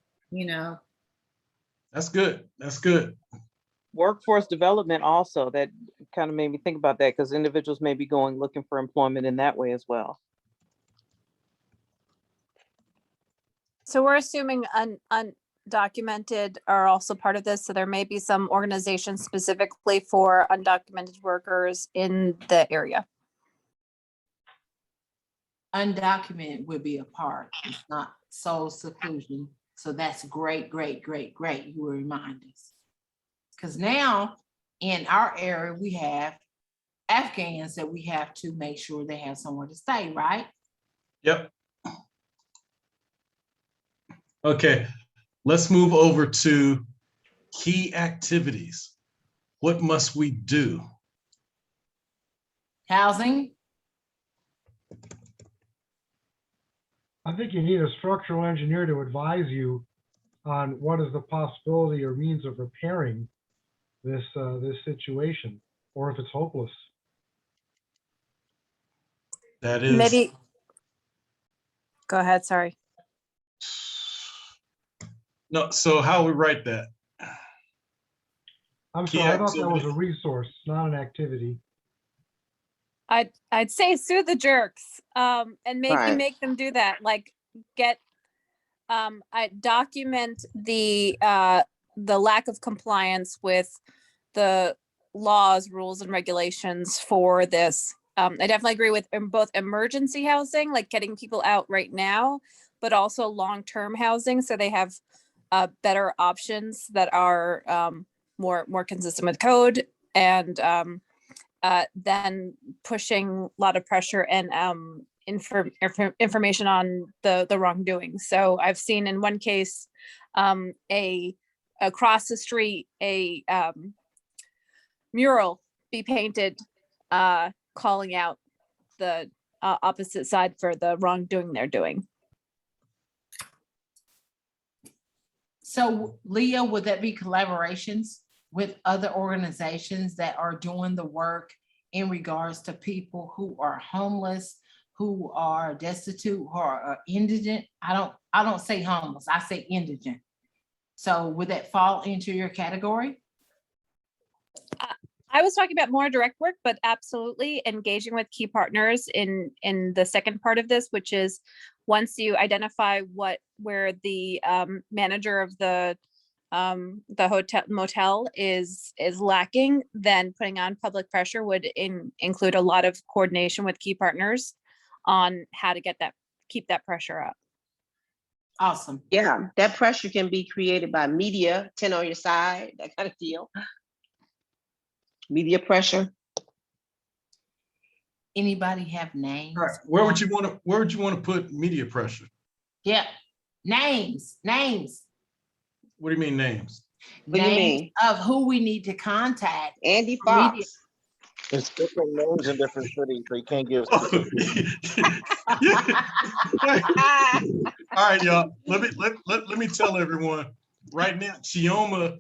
That's good. That's good. Workforce development also, that kind of made me think about that because individuals may be looking for employment in that way as well. So we're assuming undocumented are also part of this. So there may be some organizations specifically for undocumented workers in the area. Undocumented would be a part. It's not sole seclusion. So that's great, great, great, great. You will remind us. Because now in our area, we have Afghans that we have to make sure they have somewhere to stay, right? Yep. Okay, let's move over to key activities. What must we do? Housing. I think you need a structural engineer to advise you on what is the possibility or means of repairing this situation, or if it's hopeless. That is. Maybe. Go ahead, sorry. No, so how we write that? I'm Key sorry, I thought that was a activity. resource, not an activity. I'd say sue the jerks, and maybe Right. make them do that. Like get, I document the lack of compliance with the laws, rules, and regulations for this. I definitely agree with both emergency housing, like getting people out right now, but also long-term housing, so they have better options that are more consistent with code, and then pushing a lot of pressure and information on the wrongdoing. So I've seen in one case, across the street, a mural be painted, calling out the opposite side for the wrongdoing they're doing. So Leah, would that be collaborations with other organizations that are doing the work in regards to people who are homeless, who are destitute, who are indigent? I don't say homeless, I say indigent. So would that fall into your category? I was talking about more direct work, but absolutely engaging with key partners in the second part of this, which is once you identify where the manager of the hotel motel is lacking, then putting on public pressure would include a lot of coordination with key partners on how to keep that pressure up. Awesome. Yeah, that pressure can be created by media, 10 on your side, that kind of deal. Media pressure. Anybody have names? All right, where would you want to put media pressure? Yeah, names. What do you mean names? What do you mean? Of who we need to contact. Andy Media. Fox. It's different names in different cities, so you can't give specific. All right, y'all. Let me tell everyone right now. Chioma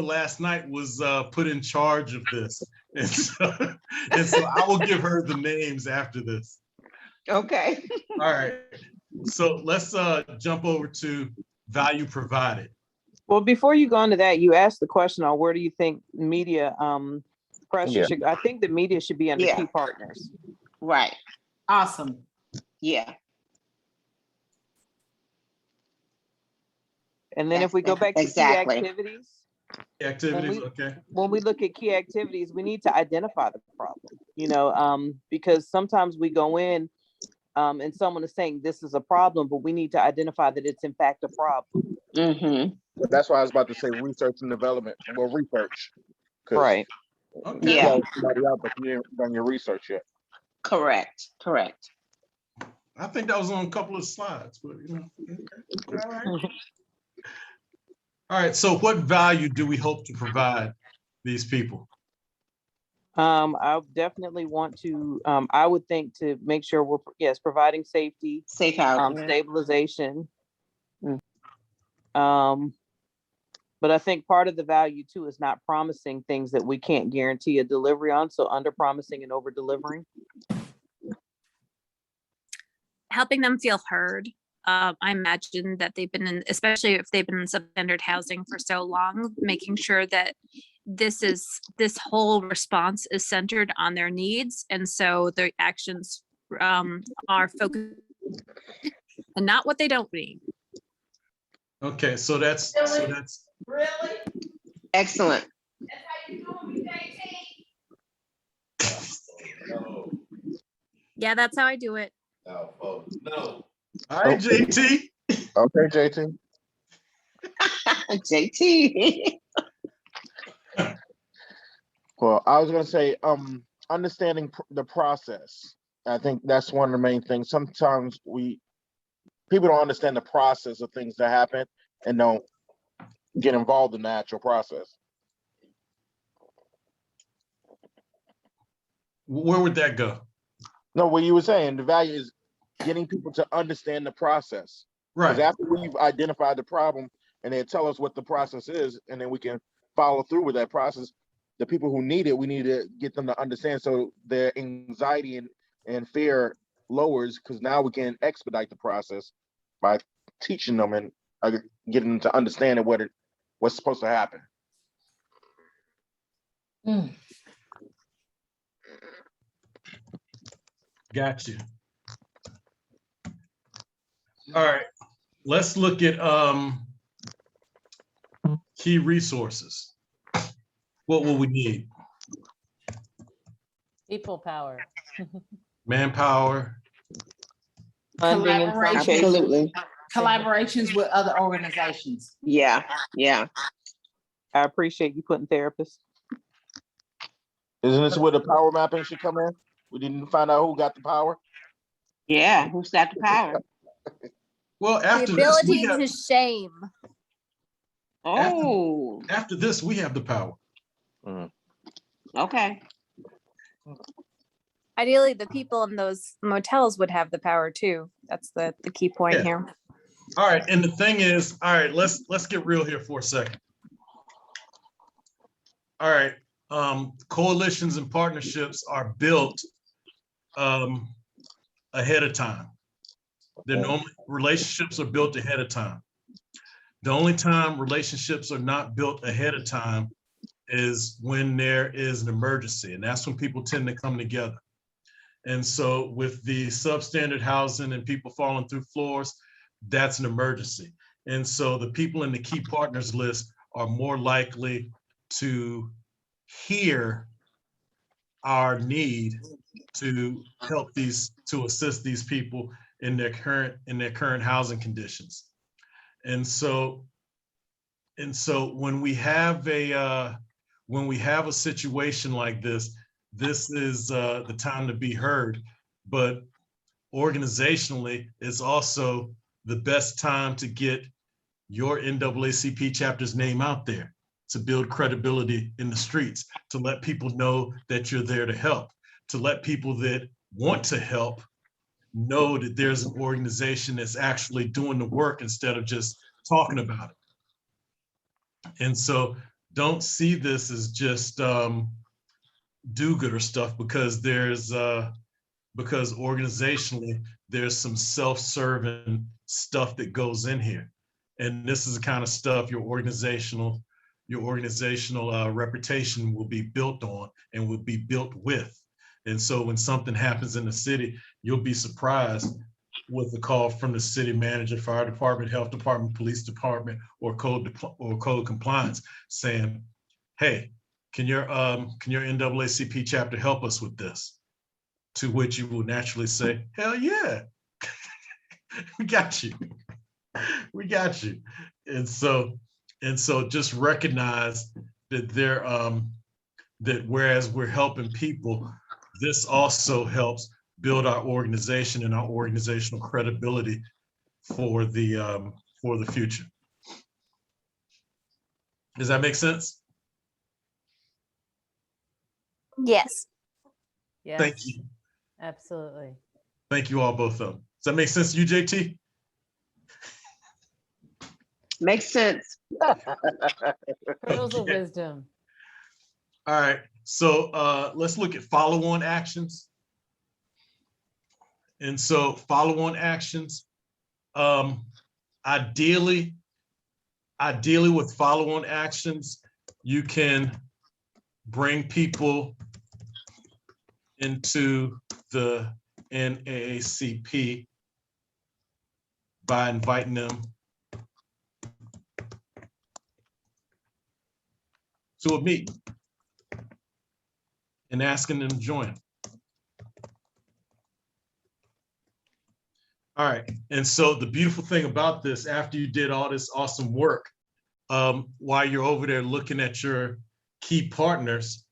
last night was put in charge of this, and so I will give her the names after this. Okay. All right. So let's jump over to value provided. Well, before you go into that, you asked the question on where do you think media pressure Yeah. should. I think the media should be under key partners. Right. Awesome. Yeah. And then if we go back to Exactly. key activities. Okay. When we look at key activities, we need to identify the problem, because sometimes we go in and someone is saying this is a problem, but we need to identify that it's in fact a problem. Mm-hmm. That's why I was about to say research and development. Well, research. Right. Okay. Yeah. Somebody out, but you ain't done your research yet. Correct. I think that was on a couple of slides, but All right. All right. So what value do we hope to provide these people? I definitely want to, I would think to make sure we're, providing safety, safe housing, stabilization. But I think part of the value too is not promising things that we can't guarantee a delivery on. So under promising and over delivering. Helping them feel heard. I imagine that they've been in, especially if they've been in substandard housing for so long, making sure that this whole response is centered on their needs. And so their actions are focused and not what they don't need. Okay, so that's Really? Excellent. That's how you doing me, JT? Yeah, that's how I do it. No, folks, no. all right, JT. Okay, JT. JT. Well, I was gonna say, understanding the process. I think that's one of the main things. Sometimes people don't understand the process of things that happen and don't get involved in the actual process. Where would that go? No, what you were saying, the value is getting people to understand the process. Because Right. after we've identified the problem and they tell us what the process is, and then we can follow through with that process, the people who need it, we need to get them to understand so their anxiety and fear lowers, because now we can expedite the process by teaching them and getting to understanding what's supposed to happen. Got you. All right, let's look at key resources. What will we need? People power. Manpower. Funding in some Collaboration. cases. Absolutely. Collaborations with other organizations. Yeah, yeah. I appreciate you putting therapists. Isn't this where the power mapping should come in? We didn't find out who got the power. Yeah, who's got the power? Well, The after this, we ability have, to shame. Oh, after this, we have the power. okay. Ideally, the people in those motels would have the power too. That's the key point Yeah. here. All right, and the thing is, all right, let's get real here for a second. All right, coalitions and partnerships are built ahead of time. They're normally, relationships are built ahead of time. The only time relationships are not built ahead of time is when there is an emergency, and that's when people tend to come together. And so with the substandard housing and people falling through floors, that's an emergency. And so the people in the key partners list are more likely to hear our need to help to assist these people in their current housing conditions. And so when we have a situation like this is the time to be heard, but organizationally, it's also the best time to get your NAACP chapter's name out there, to build credibility in the streets, to let people know that you're there to help, to let people that want to help know that there's an organization that's actually doing the work instead of just talking about it. And so don't see this as just do-gooder stuff, because because organizationally there's some self-serving stuff that goes in here, and this is the kind of stuff your organizational reputation will be built on and will be built with. And so when something happens in the city, you'll be surprised with a call from the city manager, fire department, health department, police department, or code compliance saying, hey, can your NAACP chapter help us with this? To which you will naturally say, hell yeah, we got you. We got you. And so just recognize that that whereas we're helping people, this also helps build our organization and our organizational credibility for the future. Does that make sense? Yes. Yes. Thank you. Absolutely. Thank you all, both of them. Does that make sense to you, JT? Makes sense. Pearls of wisdom. All right, so let's look at follow-on actions. And so follow-on actions, ideally with follow-on actions, you can bring people into the NAACP by inviting them to a meeting and asking them to join. All right, and so the beautiful thing about this, after you did all this awesome work, while you're over there looking at your key partners,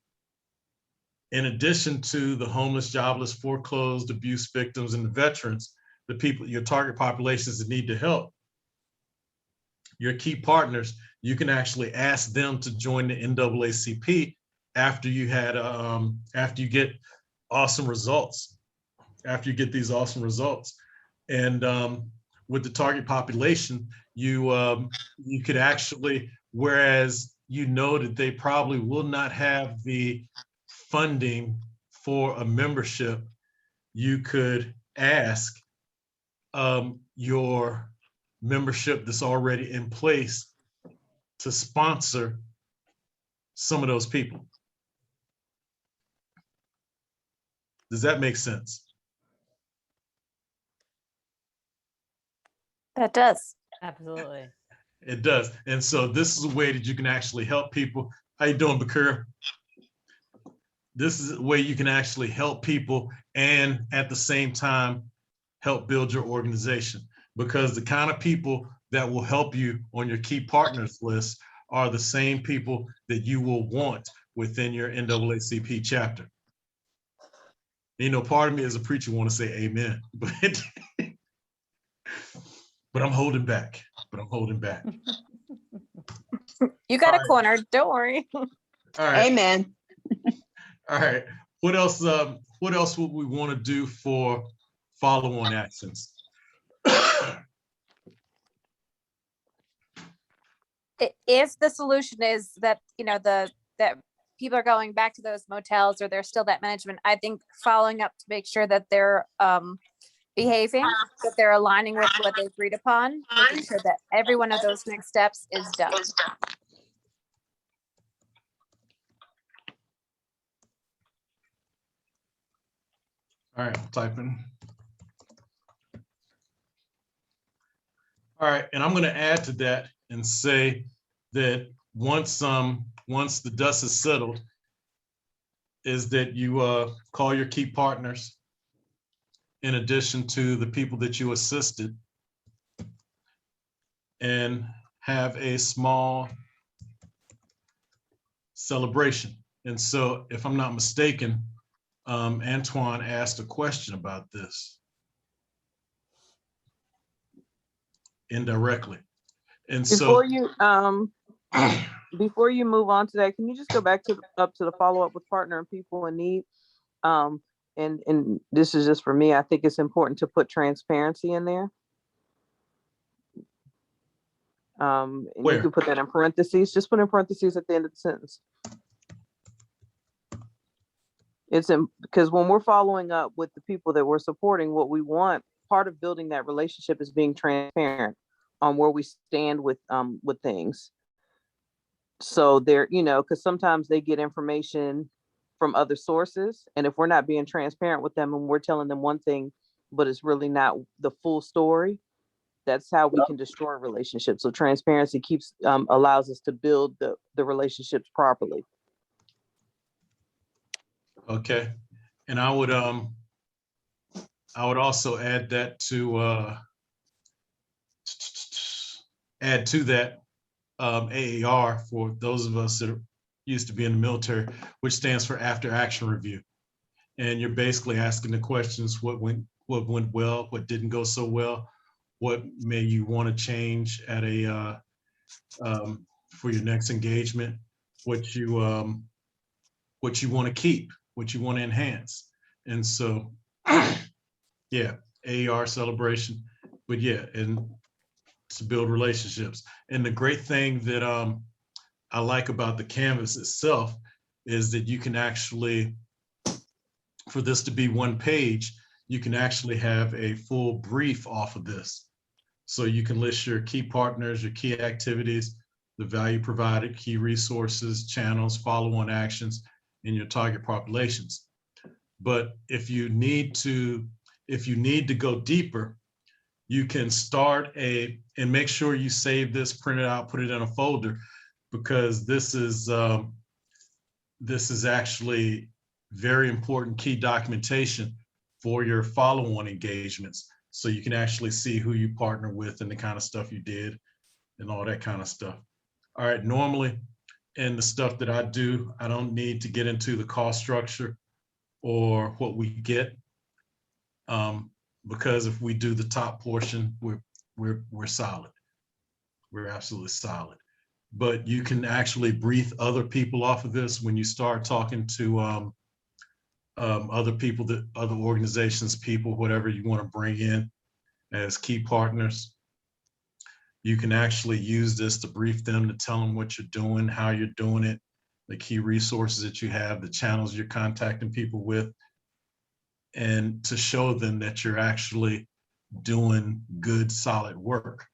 in addition to the homeless, jobless, foreclosed, abuse victims, and the veterans, the people, your target populations that need the help, your key partners, you can actually ask them to join the NAACP after you had after you get awesome results, after you get these awesome results. And with the target population, you could actually, whereas you know that they probably will not have the funding for a membership, you could ask your membership that's already in place to sponsor some of those people. Does that make sense? That does. Absolutely. It does. And so this is a way that you can actually help people. How you doing, Bakura? This is a way you can actually help people and at the same time help build your organization, because the kind of people that will help you on your key partners list are the same people that you will want within your NAACP chapter. You know, part of me as a preacher want to say amen, but I'm holding back. You got All a right. corner. Don't worry. All right. Amen. All right. What else would we want to do for follow-on actions? If the solution is that, that people are going back to those motels or there's still that management, I think following up to make sure that they're behaving, that they're aligning with what they agreed upon, making sure that every one of those next steps is done. All right, typing. All right, and I'm going to add to that and say that once the dust is settled, is that you call your key partners in addition to the people that you assisted, and have a small celebration. And so, if I'm not mistaken, Antoine asked a question about this indirectly. And so Before you move on to that, can you just go back to the follow-up with partner and people in need? And this is just for me, I think it's important to put transparency in there. And Where? you could put that in parentheses, just put in parentheses at the end of the sentence. It's because when we're following up with the people that we're supporting, what we want, part of building that relationship is being transparent on where we stand with things. So they're, because sometimes they get information from other sources. And if we're not being transparent with them and we're telling them one thing, but it's really not the full story, that's how we can destroy relationships. So transparency allows us to build the relationships properly. Okay, and I would also add that to that AAR for those of us that used to be in the military, which stands for After Action Review. And you're basically asking the questions: what went well, what didn't go so well, what may you want to change at for your next engagement, what you want to keep, what you want to enhance. And so, yeah, AAR celebration, but yeah, and to build relationships. And the great thing that I like about the canvas itself is that you can actually, for this to be one page, you can actually have a full brief off of this. So you can list your key partners, your key activities, the value provided, key resources, channels, follow-on actions, and your target populations. But if you need to go deeper, you can start and make sure you save this, print it out, put it in a folder, because this is actually very important key documentation for your follow-on engagements. So you can actually see who you partner with and the kind of stuff you did and all that kind of stuff. All right, normally in the stuff that I do, I don't need to get into the cost structure or what we get, because if we do the top portion, we're solid. We're absolutely solid. But you can actually brief other people off of this when you start talking to other people, other organizations, people, whatever you want to bring in as key partners. You can actually use this to brief them, to tell them what you're doing, how you're doing it, the key resources that you have, the channels you're contacting people with, and to show them that you're actually doing good, solid work.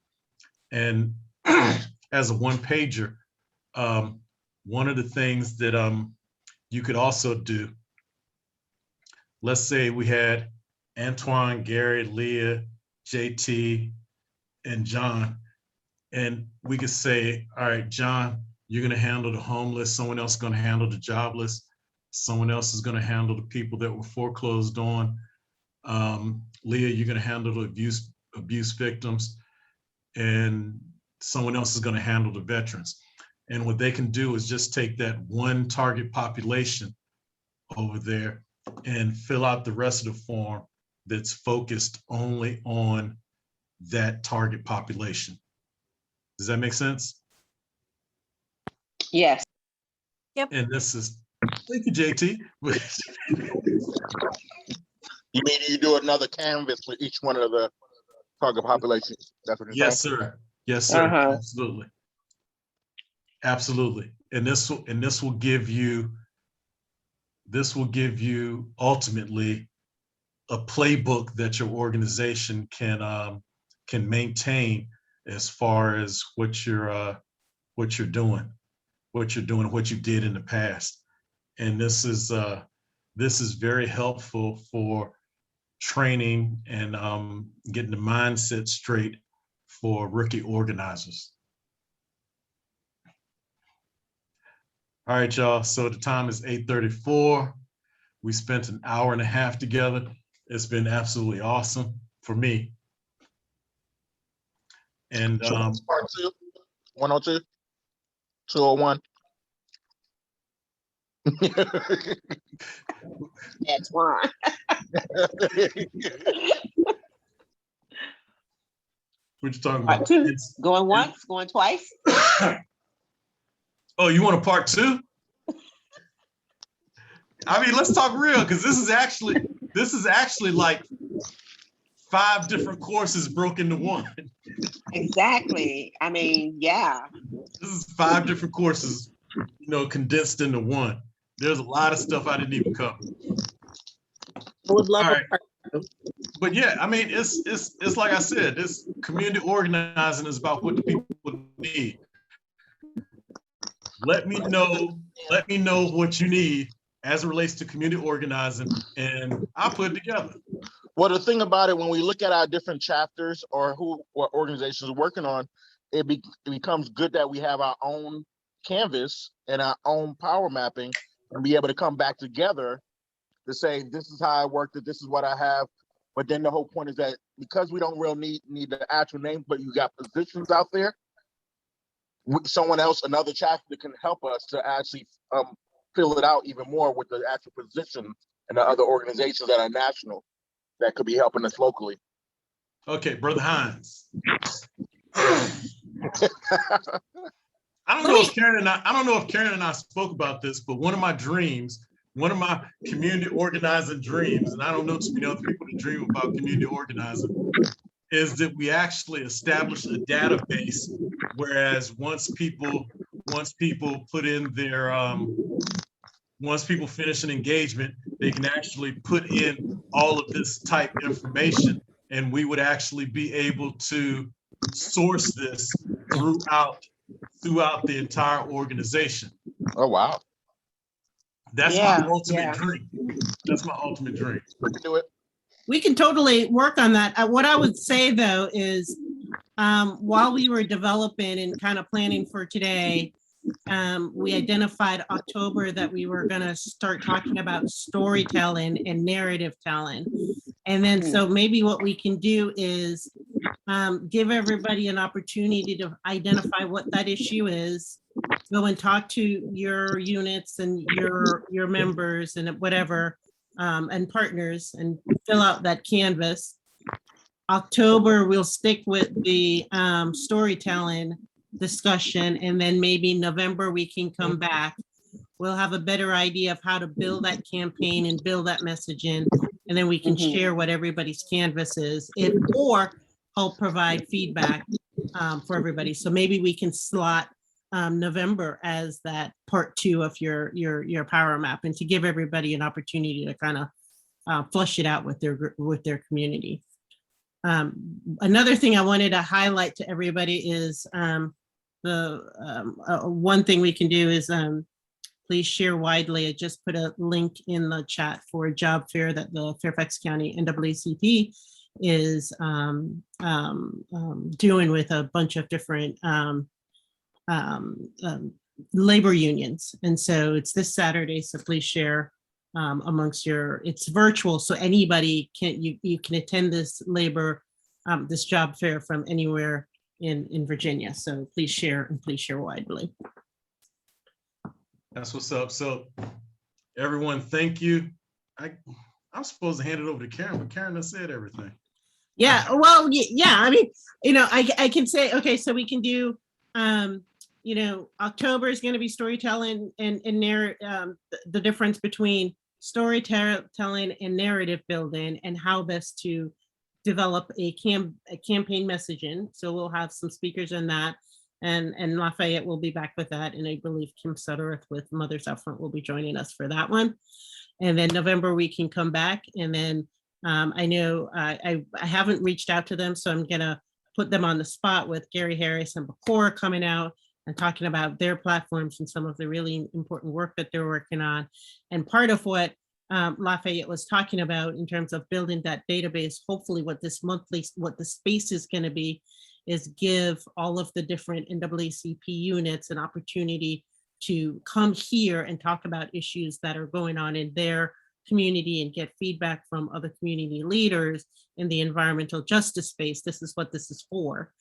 And as a one pager, one of the things that you could also do, let's say we had Antoine, Gary, Leah, JT, and John, and we could say, all right, John, you're going to handle the homeless, someone else is going to handle the jobless, someone else is going to handle the people that were foreclosed on. Leah, you're going to handle the abuse victims, and someone else is going to handle the veterans. And what they can do is just take that one target population over there and fill out the rest of the form that's focused only on that target population. Does that make sense? Yes. Yep. And this is, thank you, JT. You mean you do another canvas for each one of the target populations? That's what you're Yes, saying? sir. Yes, sir. Uh-huh. Absolutely. Absolutely. And this will give you ultimately a playbook that your organization can maintain as far as what you're doing, what you did in the past. And this is very helpful for training and getting the mindset straight for rookie organizers. All right, y'all. So the time is 8:34. We spent an hour and a half together. It's been absolutely awesome for me. And So that's part 2, 102, 201. That's why. what you talking Part about? 2, going once, going twice. Oh, you want a part 2? I mean, let's talk real, because this is actually like 5 different courses broken into one. Exactly. I mean, yeah. This is 5 different courses, condensed into one. There's a lot of stuff I didn't even cover. I would love All a right. part 2. But yeah, I mean, it's like I said, this community organizing is about what the people need. Let me know what you need as it relates to community organizing, and I'll put it together. Well, the thing about it, when we look at our different chapters or what organizations are working on, it becomes good that we have our own canvas and our own power mapping and be able to come back together to say, this is how I worked it, this is what I have. But then the whole point is that because we don't really need the actual name, but you got positions out there, someone else, another chapter can help us to actually fill it out even more with the actual position and the other organizations that are national that could be helping us locally. Okay, Brother Hines. I don't know if Karen and I spoke about this, but one of my community organizing dreams, and I don't know too many other people that dream about community organizing, is that we actually establish a database, whereas once people put in their once people finish an engagement, they can actually put in all of this type information, and we would actually be able to source this throughout the entire organization. Oh, wow. That's my ultimate dream. That's my ultimate dream. We can do it. We can totally work on that. What I would say though is, while we were developing and kind of planning for today, we identified October that we were going to start talking about storytelling and narrative telling. And then so maybe what we can do is give everybody an opportunity to identify what that issue is, go and talk to your units and your members and whatever, and partners, and fill out that canvas. October, we'll stick with the storytelling discussion, and then maybe November we can come back. We'll have a better idea of how to build that campaign and build that message in, and then we can share what everybody's canvas is, or help provide feedback for everybody. So maybe we can slot November as that part 2 of your power map, and to give everybody an opportunity to kind of flush it out with their community. Another thing I wanted to highlight to everybody is one thing we can do is please share widely. I just put a link in the chat for a job fair that the Fairfax County NAACP is doing with a bunch of different labor unions. And so it's this Saturday, so please share amongst it's virtual, so anybody you can attend this this job fair from anywhere in Virginia. So please share and please share widely. That's what's up. So everyone, thank you. I'm supposed to hand it over to Karen, but Karen has said everything. Yeah, well, yeah, I mean, I can say, okay, so we can do, October is going to be storytelling and the difference between storytelling and narrative building and how best to develop a campaign messaging. So we'll have some speakers on that, and Lafayette will be back with that, and I believe Kim Suttereth with Mothers Out Front will be joining us for that one. And then November we can come back, and then I know I haven't reached out to them, so I'm gonna put them on the spot with Gary Harris and Bakora coming out and talking about their platforms and some of the really important work that they're working on. And part of what Lafayette was talking about in terms of building that database, hopefully what the space is going to be is give all of the different NAACP units an opportunity to come here and talk about issues that are going on in their community and get feedback from other community leaders in the environmental justice space. This is what this is for,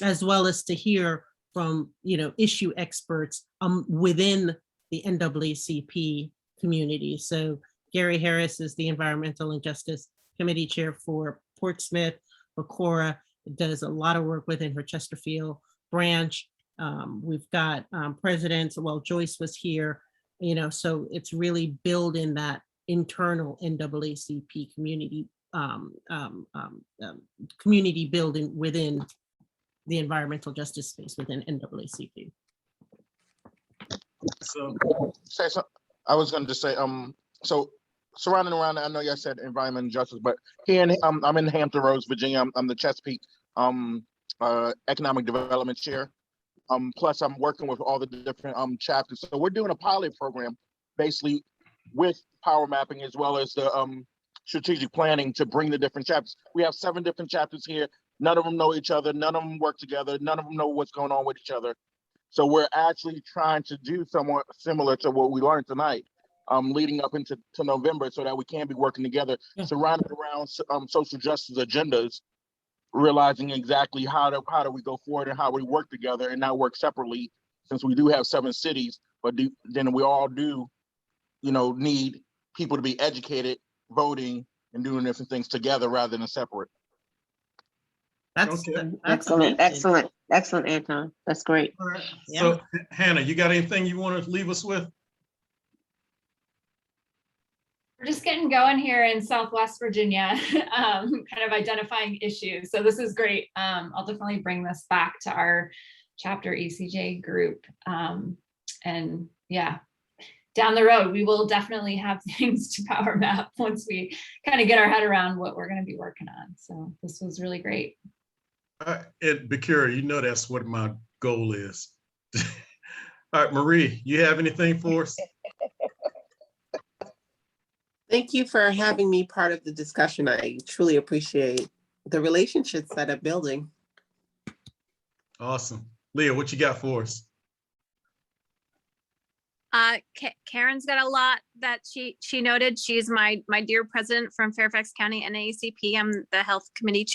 as well as to hear from issue experts within the NAACP community. So Gary Harris is the Environmental and Justice Committee Chair for Portsmouth. Bakora does a lot of work within her Chesterfield branch. We've got presidents, well, Joyce was here, so it's really building that internal NAACP community, community building within the environmental justice space within NAACP. So I was going to just say, so surrounding around, I know you said environment and justice, but here I'm in Hampton Roads, Virginia. I'm the Chesapeake Economic Development Chair. Plus I'm working with all the different chapters. So we're doing a pilot program basically with power mapping as well as the strategic planning to bring the different chapters. We have 7 different chapters here. None of them know each other. None of them work together. None of them know what's going on with each other. So we're actually trying to do somewhat similar to what we learned tonight, leading up into November, so that we can be working together, surrounded around social justice agendas, realizing exactly how do we go forward and how we work together and not work separately, since we do have 7 cities, but then we all do, need people to be educated, voting, and doing different things together rather than separate. That's excellent, Anton. That's great. Right. Yeah. So Hannah, you got anything you want to leave us with? We're just getting going here in Southwest Virginia, kind of identifying issues. So this is great. I'll definitely bring this back to our chapter ECJ group. And yeah, down the road, we will definitely have things to power map once we kind of get our head around what we're going to be working on. So this was really great. Bakura, that's what my goal is. All right, Marie, you have anything for us? Thank you for having me part of the discussion. I truly appreciate the relationships that are building. Awesome. Leah, what you got for us? Karen's got a lot that she noted. She's my dear president from Fairfax County NAACP. I'm the health committee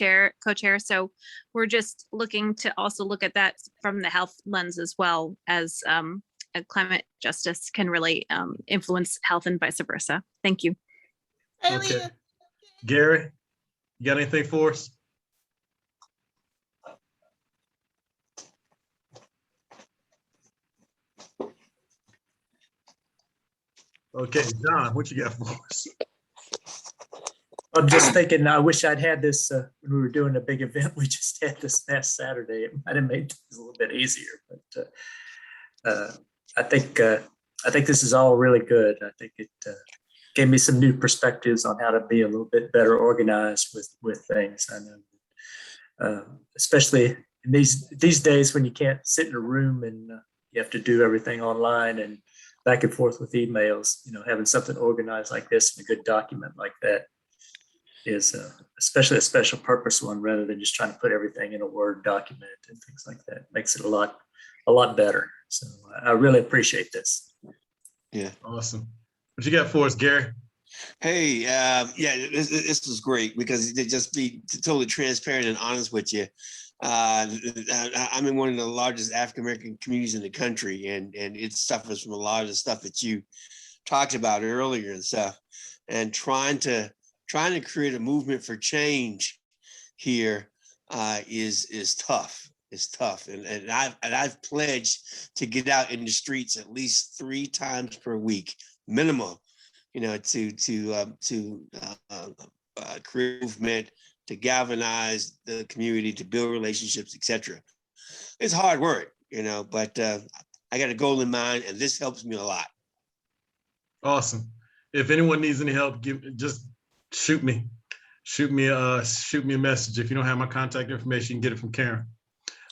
co-chair. So we're just looking to also look at that from the health lens as well, as climate justice can really influence health and vice versa. Thank you. Okay. Gary, you got anything for us? Okay, John, what you got for us? I'm just thinking, I wish I'd had this when we were doing a big event we just had this past Saturday. It might have made things a little bit easier, but I think this is all really good. I think it gave me some new perspectives on how to be a little bit better organized with things. I know especially in these days when you can't sit in a room and you have to do everything online and back and forth with emails. Having something organized like this and a good document like that is especially a special purpose one, rather than just trying to put everything in a Word document and things like that. Makes it a lot better. So I really appreciate this. Yeah. Awesome. What you got for us, Gary? Hey, yeah, this was great because to just be totally transparent and honest with you. I'm in one of the largest African-American communities in the country, and it suffers from a lot of the stuff that you talked about earlier and stuff, and trying to create a movement for change here is tough. It's tough, and I've pledged to get out in the streets at least 3 times per week minimum, to create movement, to galvanize the community, to build relationships, etc. It's hard work, but I got a goal in mind, and this helps me a lot. Awesome. If anyone needs any help, just shoot me a message. If you don't have my contact information, you can get it from Karen.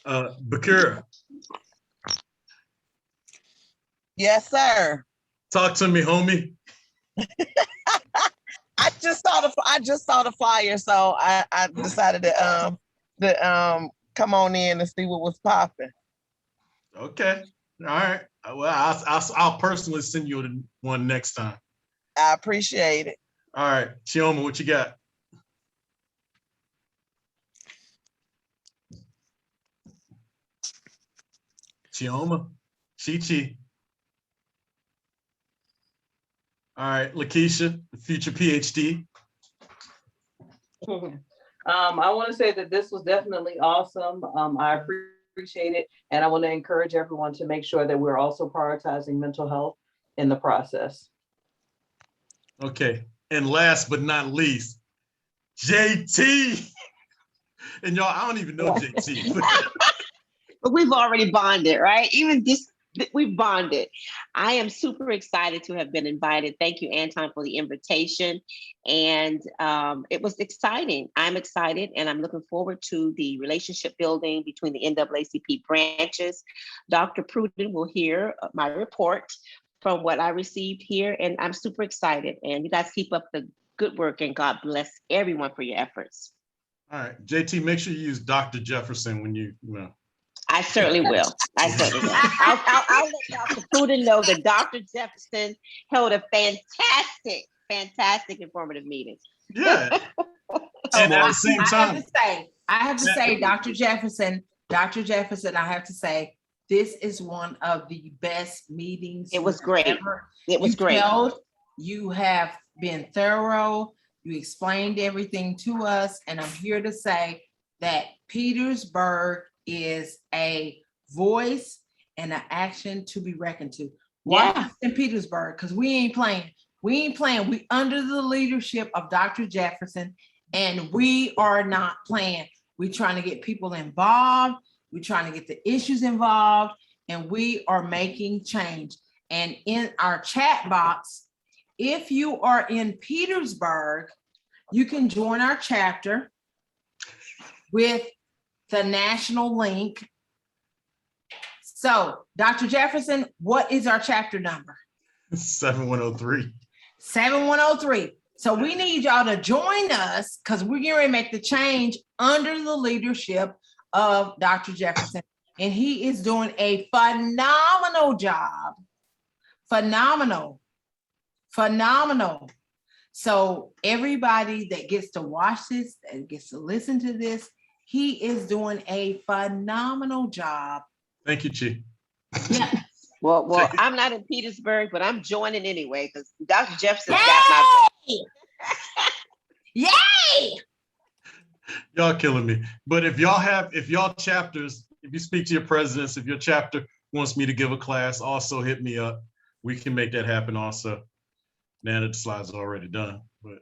Bakura. Yes, sir. Talk to me, homie. I just saw the flyer, so I decided to come on in and see what was popping. Okay. All right. Well, I'll personally send you one next time. I appreciate it. All right, Chioma, what you got? Chioma, Chi. All right, Lakeisha, future PhD. I want to say that this was definitely awesome. I appreciate it. And I want to encourage everyone to make sure that we're also prioritizing mental health in the process. Okay. And last but not least, JT. And y'all, I don't even know JT. But we've already bonded, right? We've bonded. I am super excited to have been invited. Thank you, Anton, for the invitation. And it was exciting. I'm excited, and I'm looking forward to the relationship building between the NAACP branches. Dr. Pruden will hear my report from what I received here, and I'm super excited. And you guys keep up the good work, and God bless everyone for your efforts. All right, JT, make sure you use Dr. Jefferson when you know. I certainly will. I'll let Dr. Pruden know that Dr. Jefferson held a fantastic informative meeting. Yeah. And at the same time, I have to say, Dr. Jefferson, I have to say, this is one of the best meetings. It was great. It was great. You have been thorough. You explained everything to us. And I'm here to say that Petersburg is a voice and an action to be reckoned to. Why in Petersburg? Because we ain't playing. We under the leadership of Dr. Jefferson, and we are not playing. We're trying to get people involved. We're trying to get the issues involved, and we are making change. And in our chat box, if you are in Petersburg, you can join our chapter with the national link. So, Dr. Jefferson, what is our chapter number? 7103. 7103. So we need y'all to join us because we're going to make the change under the leadership of Dr. Jefferson. And he is doing a phenomenal job. Phenomenal. So everybody that gets to watch this, that gets to listen to this, he is doing a phenomenal job. Thank you, Chi. Yeah. Well, I'm not in Petersburg, but I'm joining anyway because Dr. Jefferson's got my Yay! Y'all killing me. But if y'all chapters, if you speak to your presidents, if your chapter wants me to give a class, also hit me up. We can make that happen also. Now that the slides are already done. But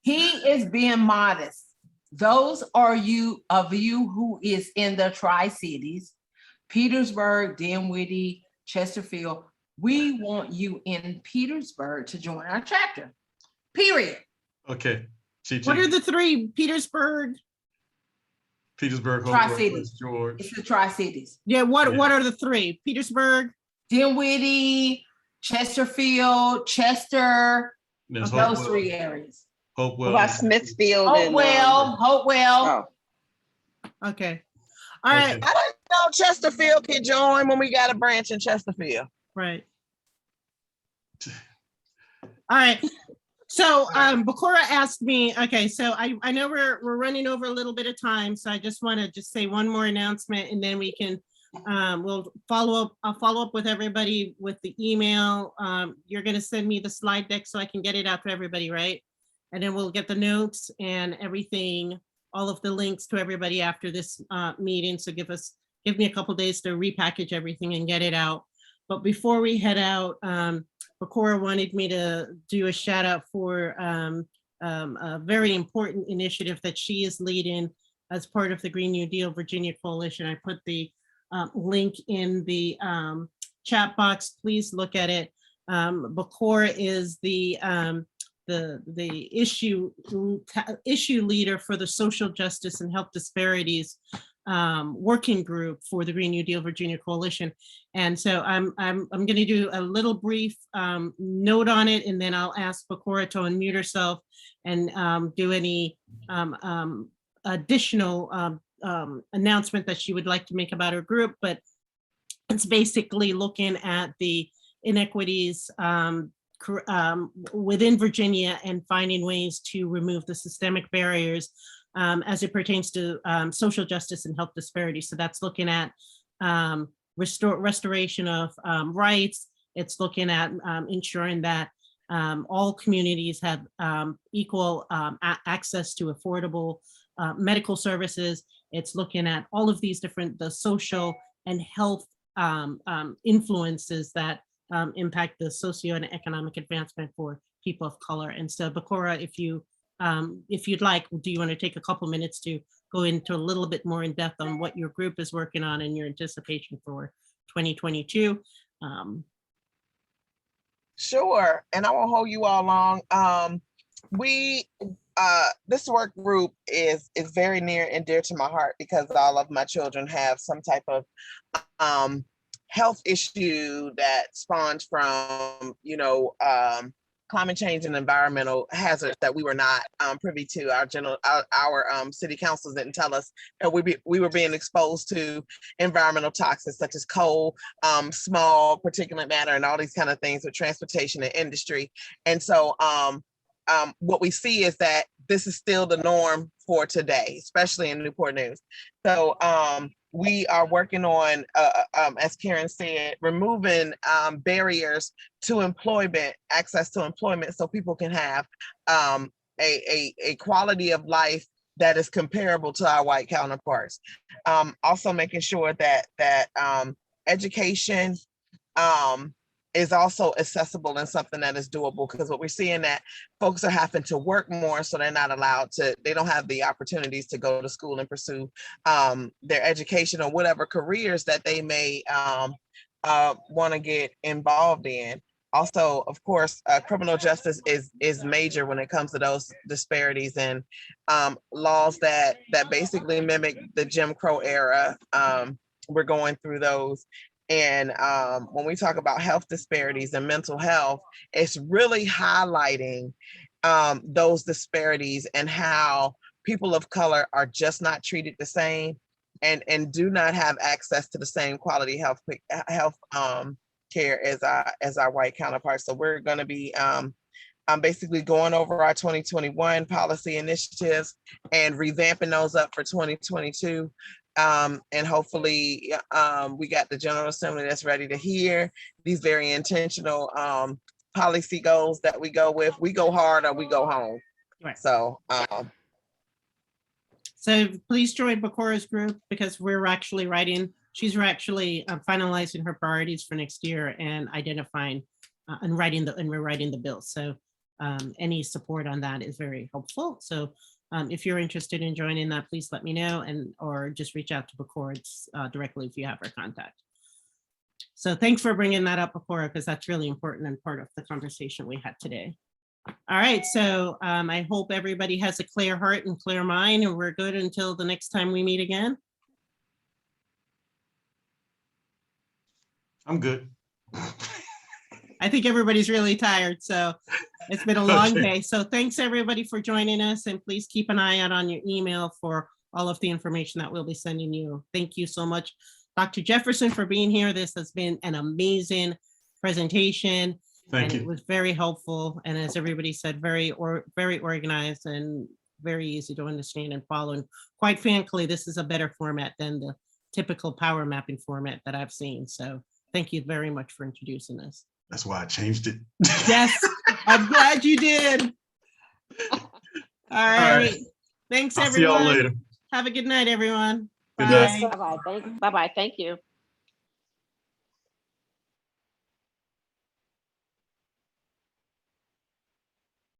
he is being modest. Those are you who is in the Tri-Cities, Petersburg, Dinwiddie, Chesterfield. We want you in Petersburg to join our chapter. Period. Okay. What are the three? Petersburg? Petersburg, Hopewell, Prince Tri-Cities. George. It's the Tri-Cities. Yeah, what are the three? Petersburg? Dinwiddie, Chesterfield, Chester, There's those Hopewell. three areas. Hopewell. What about Smithfield? Hopewell. Okay. All right. I didn't know Chesterfield could join when we got a branch in Chesterfield. Right. All right. So Bakura asked me, okay, so I know we're running over a little bit of time, so I just want to say one more announcement and then we can, we'll follow up. I'll follow up with everybody with the email. You're going to send me the slide deck so I can get it out to everybody, right? And then we'll get the notes and everything, all of the links to everybody after this meeting. So give me a couple days to repackage everything and get it out. But before we head out, Bakura wanted me to do a shout out for a very important initiative that she is leading as part of the Green New Deal Virginia Coalition. I put the link in the chat box. Please look at it. Bakura is the issue leader for the social justice and health disparities working group for the Green New Deal Virginia Coalition. And so I'm going to do a little brief note on it, and then I'll ask Bakura to unmute herself and do any additional announcement that she would like to make about her group. But it's basically looking at the inequities within Virginia and finding ways to remove the systemic barriers as it pertains to social justice and health disparities. So that's looking at restoration of rights. It's looking at ensuring that all communities have equal access to affordable medical services. It's looking at all of these different, the social and health influences that impact the socio and economic advancement for people of color. And so Bakura, if you'd like, do you want to take a couple minutes to go into a little bit more in depth on what your group is working on and your anticipation for 2022? Sure, and I won't hold you all long. This work group is very near and dear to my heart because all of my children have some type of health issue that spawns from, climate change and environmental hazards that we were not privy to. Our city councils didn't tell us that we were being exposed to environmental toxins such as coal, smog, particulate matter, and all these kind of things with transportation and industry. And so what we see is that this is still the norm for today, especially in Newport News. So we are working on, as Karen said, removing barriers to employment, access to employment, so people can have a quality of life that is comparable to our white counterparts. Also making sure that education is also accessible and something that is doable, because what we're seeing that folks are having to work more, so they're not allowed to, they don't have the opportunities to go to school and pursue their education or whatever careers that they may want to get involved in. Also, of course, criminal justice is major when it comes to those disparities, and laws that basically mimic the Jim Crow era. We're going through those. And when we talk about health disparities and mental health, it's really highlighting those disparities and how people of color are just not treated the same and do not have access to the same quality health care as our white counterparts. So we're going to be basically going over our 2021 policy initiatives and revamping those up for 2022. And hopefully we got the General Assembly that's ready to hear these very intentional policy goals that we go with. We go hard or we go home. Right. So please join Bakura's group, because we're actually she's actually finalizing her priorities for next year and identifying and we're writing the bill. So any support on that is very helpful. So if you're interested in joining that, please let me know, or just reach out to Bakura directly if you have her contact. So thanks for bringing that up, Bakura, because that's really important and part of the conversation we had today. All right, so I hope everybody has a clear heart and clear mind, and we're good until the next time we meet again. I'm good. I think everybody's really tired, so it's been a long Okay. day. So thanks everybody for joining us, and please keep an eye out on your email for all of the information that we'll be sending you. Thank you so much, Dr. Jefferson, for being here. This has been an amazing presentation. Thank And it you. was very helpful. And as everybody said, very organized and very easy to understand and follow. And quite frankly, this is a better format than the typical power mapping format that I've seen. So thank you very much for introducing us. That's why I changed it. Yes, I'm glad you did. All right. Thanks, I'll see y'all everyone. later. Have a good night, everyone. Good Bye. night. Bye-bye. Thank you.